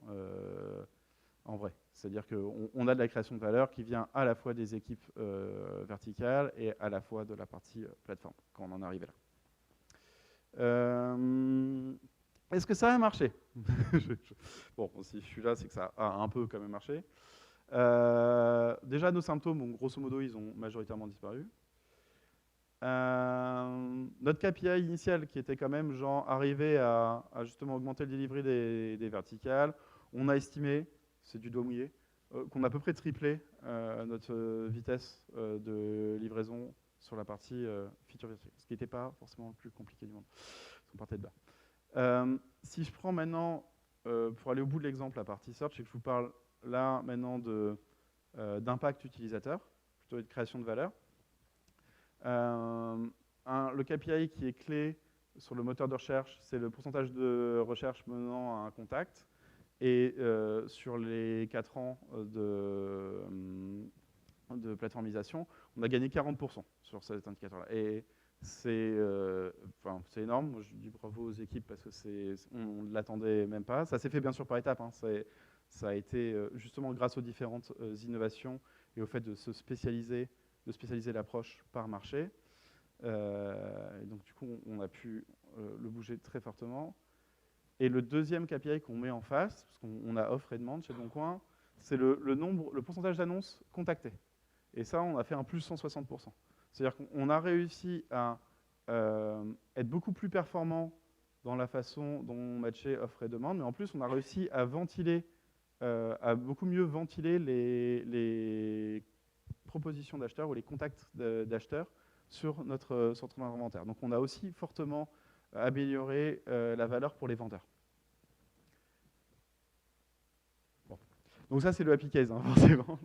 en vrai. C'est-à-dire qu'on a de la création de valeur qui vient à la fois des équipes verticales et à la fois de la partie plateforme, quand on en arrive là. Est-ce que ça a marché? Bon, si je suis là, c'est que ça a un peu quand même marché. Déjà, nos symptômes, bon, grosso modo, ils ont majoritairement disparu. Notre KPI initial, qui était quand même genre arriver à justement augmenter le delivery des verticales, on a estimé, c'est du doigt mouillé, qu'on a à peu près triplé notre vitesse de livraison sur la partie feature verticale, ce qui n'était pas forcément le plus compliqué du monde. On partait de là. Si je prends maintenant, pour aller au bout de l'exemple, la partie search, et que je vous parle là maintenant d'impact utilisateur, plutôt de création de valeur. Le KPI qui est clé sur le moteur de recherche, c'est le pourcentage de recherche menant à un contact. Et sur les 4 ans de plateformisation, on a gagné 40% sur cet indicateur-là. Et c'est énorme. Moi, je dis bravo aux équipes parce que on ne l'attendait même pas. Ça s'est fait bien sûr par étapes. Hein. Ça a été justement grâce aux différentes innovations et au fait de spécialiser l'approche par marché. Et donc, du coup, on a pu le bouger très fortement. Et le deuxième KPI qu'on met en face, parce qu'on a offre et demande chez Leboncoin, c'est le pourcentage d'annonces contactées. Et ça, on a fait un plus 160%. C'est-à-dire qu'on a réussi à être beaucoup plus performant dans la façon dont on matchait offre et demande, mais en plus, on a réussi à à beaucoup mieux ventiler les propositions d'acheteurs ou les contacts d'acheteurs sur notre inventaire. Donc on a aussi fortement amélioré la valeur pour les vendeurs. Bon. Donc ça c'est le happy case, hein, forcément.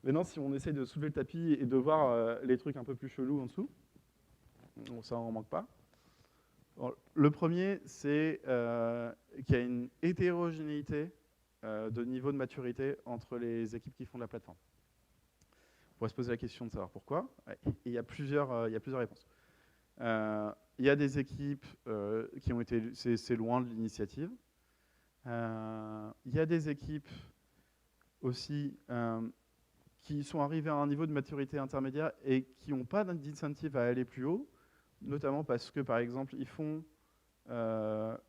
Maintenant si on essaye de soulever le tapis et de voir les trucs un peu plus chelous en dessous, bon, ça on manque pas. Bon, le premier c'est qu'il y a une hétérogénéité de niveau de maturité entre les équipes qui font de la plateforme. On pourrait se poser la question de savoir pourquoi. Et il y a plusieurs réponses. Il y a des équipes qui ont été... C'est loin de l'initiative. Il y a des équipes aussi qui sont arrivées à un niveau de maturité intermédiaire et qui n'ont pas d'incentive à aller plus haut, notamment parce que, par exemple, ils font... le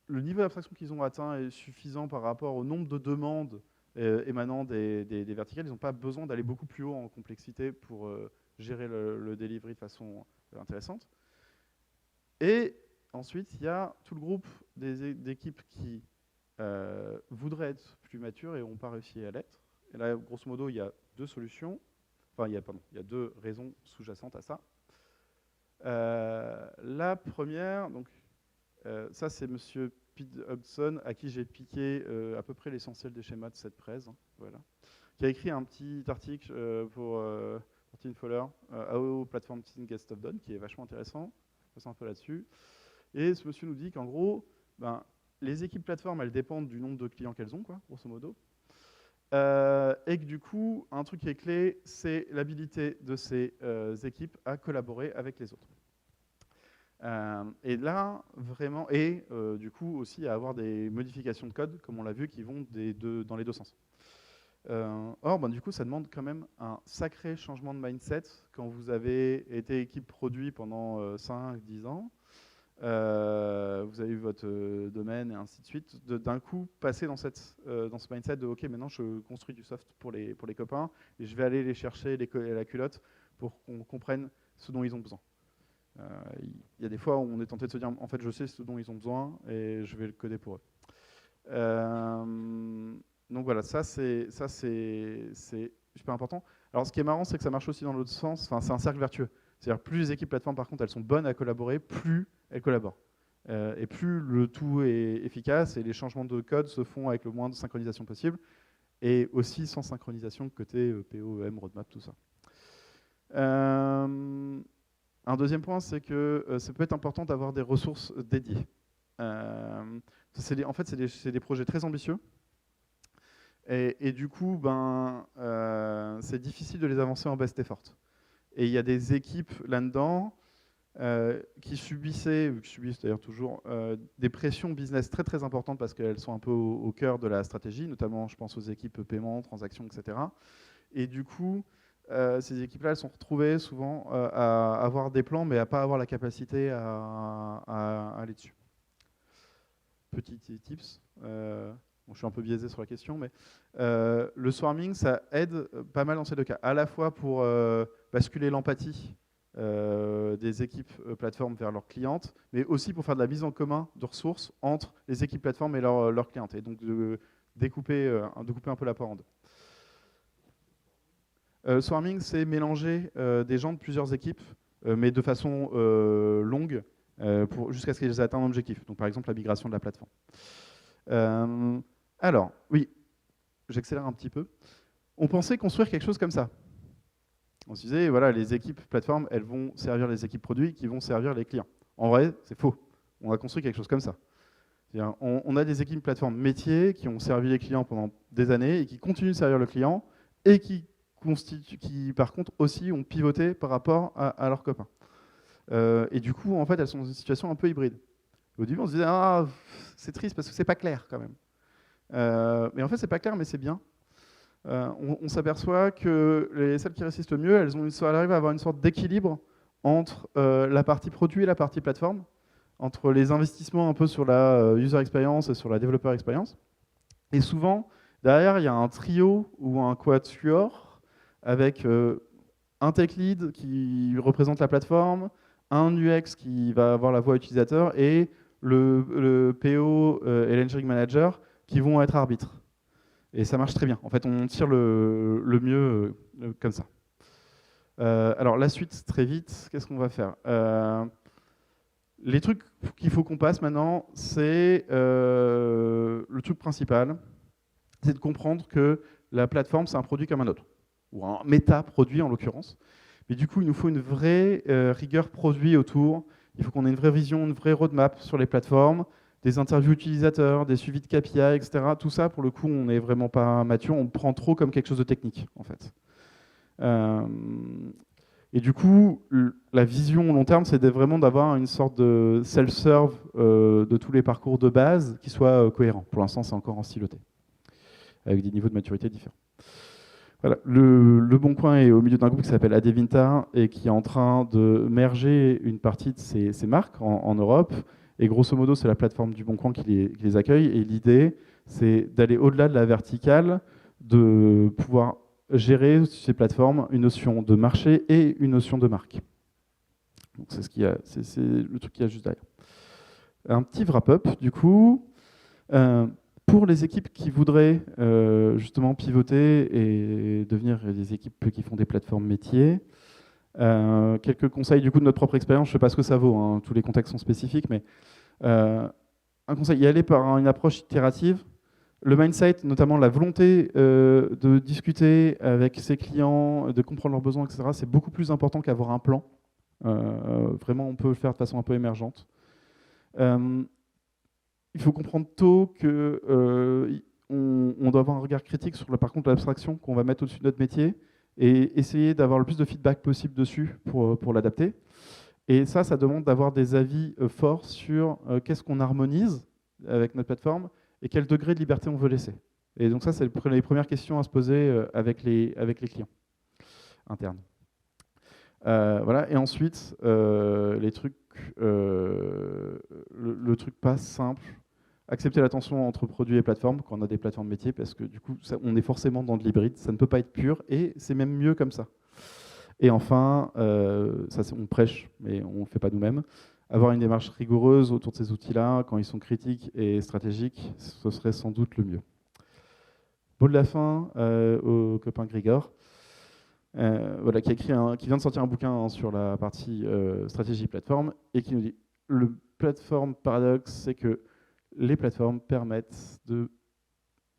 niveau d'abstraction qu'ils ont atteint est suffisant par rapport au nombre de demandes émanant des verticales. Ils n'ont pas besoin d'aller beaucoup plus haut en complexité pour gérer le delivery de façon intéressante. Et ensuite, il y a tout le groupe d'équipes qui voudraient être plus matures et n'ont pas réussi à l'être. Et là, grosso modo, il y a deux solutions. Enfin, il y a deux raisons sous-jacentes à ça. La première, donc, ça c'est Monsieur Pete Hudson, à qui j'ai piqué à peu près l'essentiel des schémas de cette presse, hein, voilà, qui a écrit un petit article pour Tinfoller, How Platform Team Get Stuff Done, qui est vachement intéressant. Je passe un peu là-dessus. Et ce monsieur nous dit qu'en gros, les équipes plateformes, elles dépendent du nombre de clients qu'elles ont, quoi, grosso modo. Et que du coup, un truc qui est clé, c'est l'habilité de ces équipes à collaborer avec les autres. Et là, vraiment, et du coup aussi à avoir des modifications de code, comme on l'a vu, qui vont dans les deux sens. Or, du coup, ça demande quand même un sacré changement de mindset quand vous avez été équipe produit pendant 5-10 ans. Vous avez eu votre domaine et ainsi de suite. D'un coup, passer dans ce mindset de OK, maintenant je construis du soft pour les copains et je vais aller les chercher la culotte pour qu'on comprenne ce dont ils ont besoin. Il y a des fois où on est tenté de se dire en fait je sais ce dont ils ont besoin et je vais le coder pour eux. Donc voilà, ça c'est super important. Alors ce qui est marrant, c'est que ça marche aussi dans l'autre sens, enfin, c'est un cercle vertueux. C'est-à-dire plus les équipes plateformes par contre elles sont bonnes à collaborer, plus elles collaborent. Et plus le tout est efficace et les changements de code se font avec le moins de synchronisation possible et aussi sans synchronisation côté POEM, roadmap, tout ça. Un deuxième point, c'est que ça peut être important d'avoir des ressources dédiées. En fait, c'est des projets très ambitieux. Et du coup, c'est difficile de les avancer en best effort. Et il y a des équipes là-dedans qui subissent d'ailleurs toujours, des pressions business très très importantes parce qu'elles sont un peu au cœur de la stratégie, notamment je pense aux équipes paiement, transactions, etc. Et du coup, ces équipes-là, elles sont retrouvées souvent à avoir des plans, mais à ne pas avoir la capacité à aller dessus. Petit tips, bon, je suis un peu biaisé sur la question, mais le swarming, ça aide pas mal dans ces deux cas. À la fois pour basculer l'empathie des équipes plateformes vers leurs clientes, mais aussi pour faire de la mise en commun de ressources entre les équipes plateformes et leurs clientes, et donc de découper un peu la part en deux. Swarming, c'est mélanger des gens de plusieurs équipes, mais de façon longue, jusqu'à ce qu'ils atteignent un objectif. Donc par exemple la migration de la plateforme. Alors, oui, j'accélère un petit peu. On pensait construire quelque chose comme ça. On se disait, voilà, les équipes plateformes, elles vont servir les équipes produits qui vont servir les clients. En vrai, c'est faux. On a construit quelque chose comme ça. On a des équipes plateformes métiers qui ont servi les clients pendant des années et qui continuent de servir le client et qui par contre aussi ont pivoté par rapport à leurs copains. Et du coup, en fait, elles sont dans une situation un peu hybride. Au début, on se disait, ah, c'est triste parce que c'est pas clair quand même. Mais en fait, c'est pas clair, mais c'est bien. On s'aperçoit que celles qui résistent le mieux, elles arrivent à avoir une sorte d'équilibre entre la partie produit et la partie plateforme, entre les investissements un peu sur la user experience et sur la developer experience. Et souvent, derrière, il y a un trio ou un quatuor avec un tech lead qui représente la plateforme, un UX qui va avoir la voix utilisateur et le PO et l'engineering manager qui vont être arbitres. Et ça marche très bien. En fait, on tire le mieux comme ça. Alors la suite, très vite, qu'est-ce qu'on va faire les trucs qu'il faut qu'on passe maintenant, c'est le truc principal, c'est de comprendre que la plateforme, c'est un produit comme un autre, ou un méta-produit en l'occurrence. Mais du coup, il nous faut une vraie rigueur produit autour. Il faut qu'on ait une vraie vision, une vraie roadmap sur les plateformes, des interviews utilisateurs, des suivis de KPI, etc. Tout ça, pour le coup, on n'est vraiment pas mature. On prend trop comme quelque chose de technique, en fait. Et du coup, la vision long terme, c'est vraiment d'avoir une sorte de self-serve de tous les parcours de base qui soit cohérent. Pour l'instant, c'est encore en siloté, avec des niveaux de maturité différents. Voilà. Le Bon Coin est au milieu d'un groupe qui s'appelle Adevinta et qui est en train de merger une partie de ces marques en Europe. Et grosso modo, c'est la plateforme du Bon Coin qui les accueille. Et l'idée, c'est d'aller au-delà de la verticale, de pouvoir gérer ces plateformes une notion de marché et une notion de marque. Donc c'est le truc qu'il y a juste derrière. Un petit wrap-up, du coup. Pour les équipes qui voudraient justement pivoter et devenir des équipes qui font des plateformes métiers, quelques conseils du coup de notre propre expérience. Je ne sais pas ce que ça vaut, hein, tous les contextes sont spécifiques, mais un conseil, y aller par une approche itérative. Le mindset, notamment la volonté de discuter avec ses clients, de comprendre leurs besoins, etc., c'est beaucoup plus important qu'avoir un plan. Vraiment, on peut le faire de façon un peu émergente. Il faut comprendre tôt qu'on doit avoir un regard critique sur par contre l'abstraction qu'on va mettre au-dessus de notre métier et essayer d'avoir le plus de feedback possible dessus pour l'adapter. Et ça demande d'avoir des avis forts sur qu'est-ce qu'on harmonise avec notre plateforme et quel degré de liberté on veut laisser. Et donc ça, c'est les premières questions à se poser avec les clients internes. Voilà. Et ensuite, les trucs, le truc pas simple, accepter la tension entre produits et plateformes quand on a des plateformes métiers, parce que du coup, on est forcément dans de l'hybride, ça ne peut pas être pur, et c'est même mieux comme ça. Et enfin, ça on prêche, mais on ne le fait pas nous-mêmes, avoir une démarche rigoureuse autour de ces outils-là, quand ils sont critiques et stratégiques, ce serait sans doute le mieux. Mot de la fin au copain Grigor. Voilà, qui vient de sortir un bouquin sur la partie stratégie plateforme et qui nous dit le plateforme paradoxe, c'est que les plateformes permettent de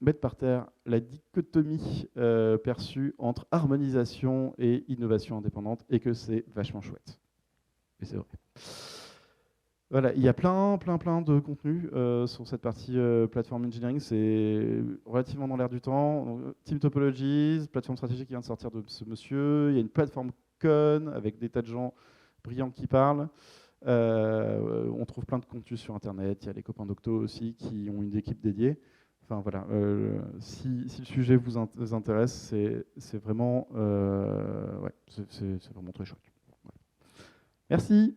mettre par terre la dichotomie perçue entre harmonisation et innovation indépendante et que c'est vachement chouette. Et c'est vrai. Voilà, il y a plein de contenus sur cette partie plateforme engineering. C'est relativement dans l'air du temps. Donc, Team Topologies, plateforme stratégique qui vient de sortir de ce monsieur. Il y a une plateforme Con avec des tas de gens brillants qui parlent. On trouve plein de contenus sur Internet. Il y a les copains d'Octo aussi qui ont une équipe dédiée. Enfin voilà, si le sujet vous intéresse, c'est vraiment, ouais, c'est vraiment très chouette. Voilà. Merci.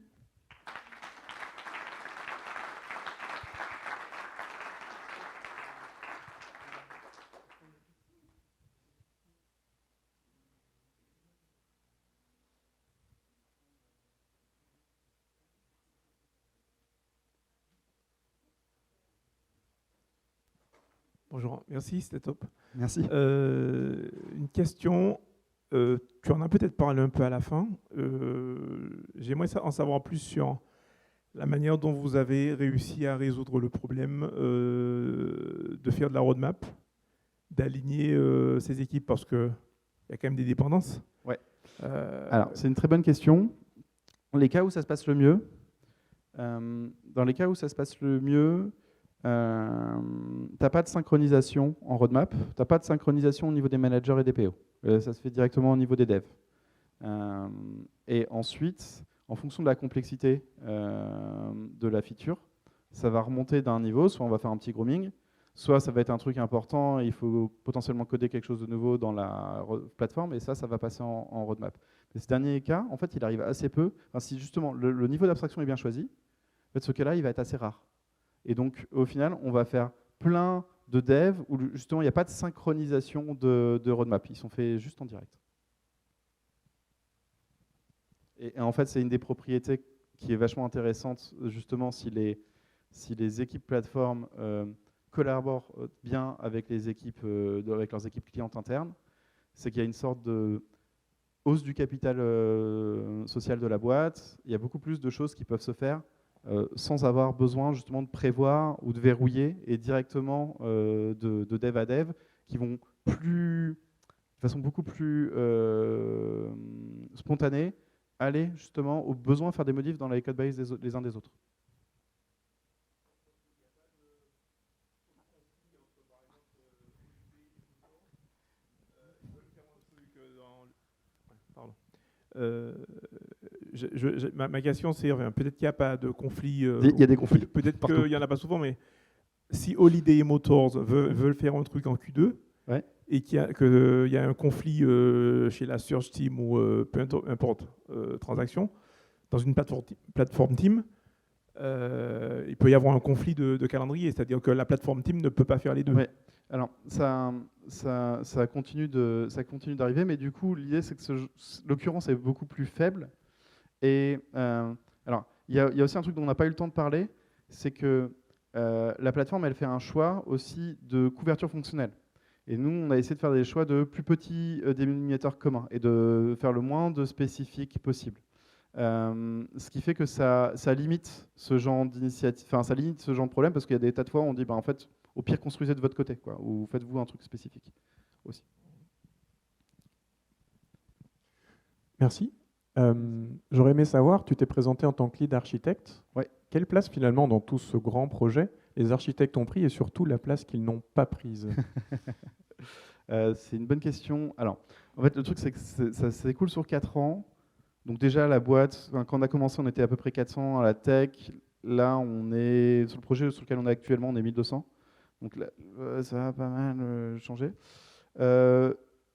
Bonjour, merci, c'était top. Merci. Une question, tu en as peut-être parlé un peu à la fin. J'aimerais en savoir plus sur la manière dont vous avez réussi à résoudre le problème de faire de la roadmap, d'aligner ces équipes, parce qu'il y a quand même des dépendances. Ouais. Alors, c'est une très bonne question. Les cas où ça se passe le mieux, dans les cas où ça se passe le mieux, t'as pas de synchronisation en roadmap, t'as pas de synchronisation au niveau des managers et des PO. Ça se fait directement au niveau des devs. Et ensuite, en fonction de la complexité de la feature, ça va remonter d'un niveau, soit on va faire un petit grooming, soit ça va être un truc important et il faut potentiellement coder quelque chose de nouveau dans la plateforme, et ça va passer en roadmap. Mais ce dernier cas, en fait, il arrive assez peu. Enfin, si justement le niveau d'abstraction est bien choisi, en fait, ce cas-là, il va être assez rare. Et donc, au final, on va faire plein de devs où justement, il n'y a pas de synchronisation de roadmap. Ils sont faits juste en direct. Et en fait, c'est une des propriétés qui est vachement intéressante, justement, si les équipes plateformes collaborent bien avec les équipes, avec leurs équipes clientes internes, c'est qu'il y a une sorte de hausse du capital social de la boîte. Il y a beaucoup plus de choses qui peuvent se faire sans avoir besoin justement de prévoir ou de verrouiller, et directement de dev à dev qui vont de façon beaucoup plus spontanée aller justement aux besoins de faire des modifs dans les codebases les uns des autres. Pardon. Ma question, c'est peut-être qu'il n'y a pas de conflit. Il y a des conflits. Peut-être qu'il n'y en a pas souvent, mais si Holiday Motors veulent faire un truc en Q2, ouais, et qu'il y a un conflit chez la Search Team ou peu importe, transaction, dans une plateforme Team, il peut y avoir un conflit de calendrier, c'est-à-dire que la plateforme Team ne peut pas faire les deux. Ouais. Alors, ça continue d'arriver, mais du coup, l'idée, c'est que l'occurrence est beaucoup plus faible. Et alors, il y a aussi un truc dont on n'a pas eu le temps de parler, c'est que la plateforme, elle fait un choix aussi de couverture fonctionnelle. Et nous, on a essayé de faire des choix de plus petits dénominateurs communs et de faire le moins de spécifiques possible. Ce qui fait que ça limite ce genre d'initiative, enfin, ça limite ce genre de problème, parce qu'il y a des tas de fois où on dit, bah, en fait, au pire, construisez de votre côté, quoi, ou faites-vous un truc spécifique aussi. Merci. J'aurais aimé savoir, tu t'es présenté en tant que lead architecte. Ouais. Quelle place finalement dans tout ce grand projet les architectes ont pris, et surtout la place qu'ils n'ont pas prise? C'est une bonne question. Alors, en fait, le truc, c'est que ça s'écoule sur 4 ans. Donc déjà, la boîte, quand on a commencé, on était à peu près 400 à la tech. Là, on est sur le projet sur lequel on est actuellement, on est 1200. Donc là, ça a pas mal changé.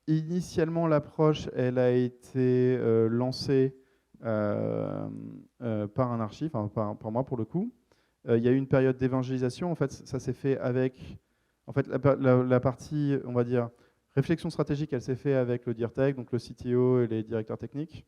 Initialement, l'approche, elle a été lancée par un archi, enfin par moi pour le coup. Il y a eu une période d'évangélisation. En fait, ça s'est fait avec, en fait, la partie, on va dire, réflexion stratégique, elle s'est fait avec le DIRTech, donc le CTO et les directeurs techniques.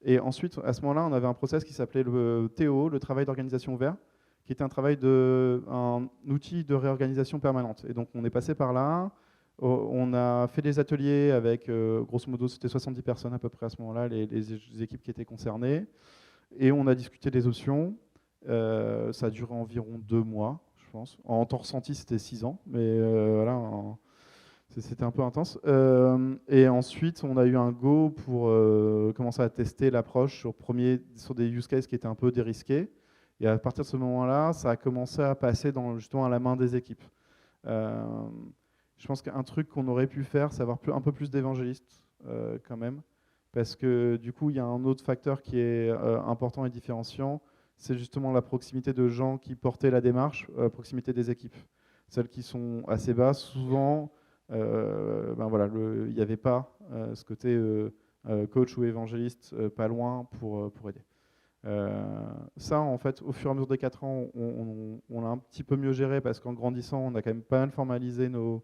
Et ensuite, à ce moment-là, on avait un process qui s'appelait le TO, le travail d'organisation ouvert, qui était un outil de réorganisation permanente. Et donc, on est passé par là. On a fait des ateliers avec, grosso modo, c'était 70 personnes à peu près à ce moment-là, les équipes qui étaient concernées. Et on a discuté des options. Ça a duré environ 2 mois, je pense. En temps ressenti, c'était 6 ans. Mais voilà, c'était un peu intense. Et ensuite, on a eu un go pour commencer à tester l'approche sur des use cases qui étaient un peu dérisqués. Et à partir de ce moment-là, ça a commencé à passer justement à la main des équipes. Je pense qu'un truc qu'on aurait pu faire, c'est avoir un peu plus d'évangélistes quand même. Parce que du coup, il y a un autre facteur qui est important et différenciant, c'est justement la proximité de gens qui portaient la démarche, proximité des équipes. Celles qui sont assez basses, souvent, ben voilà, il n'y avait pas ce côté coach ou évangéliste pas loin pour aider. Ça, en fait, au fur et à mesure des 4 ans, on l'a un petit peu mieux géré parce qu'en grandissant, on a quand même pas mal formalisé nos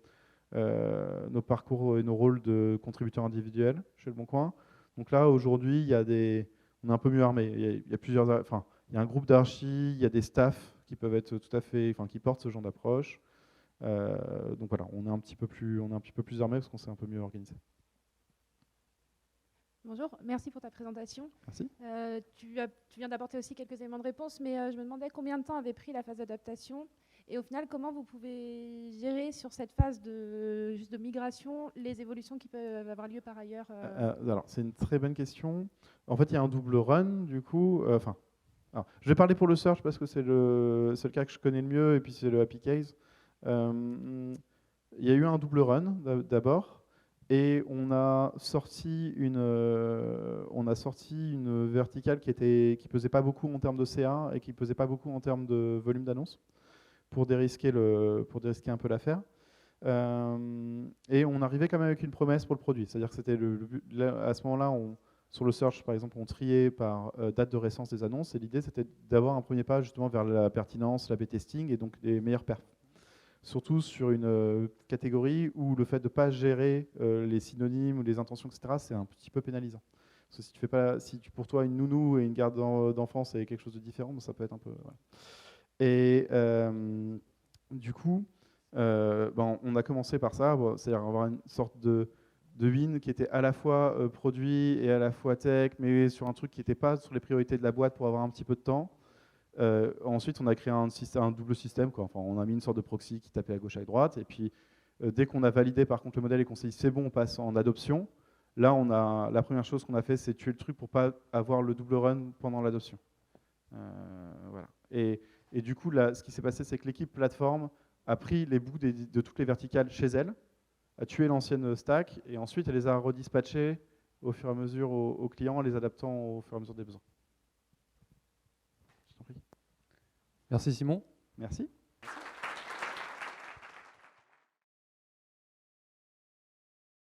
parcours et nos rôles de contributeurs individuels chez Le Bon Coin. Donc là, aujourd'hui, on est un peu mieux armé. Il y a plusieurs, enfin, il y a un groupe d'archi, il y a des staffs qui peuvent être tout à fait, enfin, qui portent ce genre d'approche. Donc voilà, on est un petit peu plus armé parce qu'on s'est un peu mieux organisé. Bonjour, merci pour ta présentation. Merci. Tu viens d'apporter aussi quelques éléments de réponse, mais je me demandais combien de temps avait pris la phase d'adaptation et au final, comment vous pouvez gérer sur cette phase de migration les évolutions qui peuvent avoir lieu par ailleurs Alors, c'est une très bonne question. En fait, il y a un double run, du coup. Je vais parler pour le search parce que c'est le cas que je connais le mieux et puis c'est le happy case. Il y a eu un double run d'abord. Et on a sorti une verticale qui pesait pas beaucoup en termes de CA et qui pesait pas beaucoup en termes de volume d'annonces pour dérisquer un peu l'affaire. Et on arrivait quand même avec une promesse pour le produit. C'est-à-dire que c'était à ce moment-là, sur le search, par exemple, on triait par date de récence des annonces. Et l'idée, c'était d'avoir un premier pas justement vers la pertinence, l'A/B testing et donc les meilleurs perfs. Surtout sur une catégorie où le fait de ne pas gérer les synonymes ou les intentions, etc., c'est un petit peu pénalisant. Parce que si pour toi une nounou et une garde d'enfant c'est quelque chose de différent, ça peut être un peu. Voilà. Et du coup, on a commencé par ça, c'est-à-dire avoir une sorte de win qui était à la fois produit et à la fois tech, mais sur un truc qui n'était pas sur les priorités de la boîte pour avoir un petit peu de temps. Ensuite, on a créé un double système, quoi. Enfin, on a mis une sorte de proxy qui tapait à gauche et à droite. Et puis, dès qu'on a validé par contre le modèle et qu'on s'est dit c'est bon, on passe en adoption, là, la première chose qu'on a fait, c'est tuer le truc pour pas avoir le double run pendant l'adoption. Voilà. Et du coup, là, ce qui s'est passé, c'est que l'équipe plateforme a pris les bouts de toutes les verticales chez elle, a tué l'ancienne stack, et ensuite, elle les a redispatchés au fur et à mesure aux clients, en les adaptant au fur et à mesure des besoins. Merci Simon. Merci.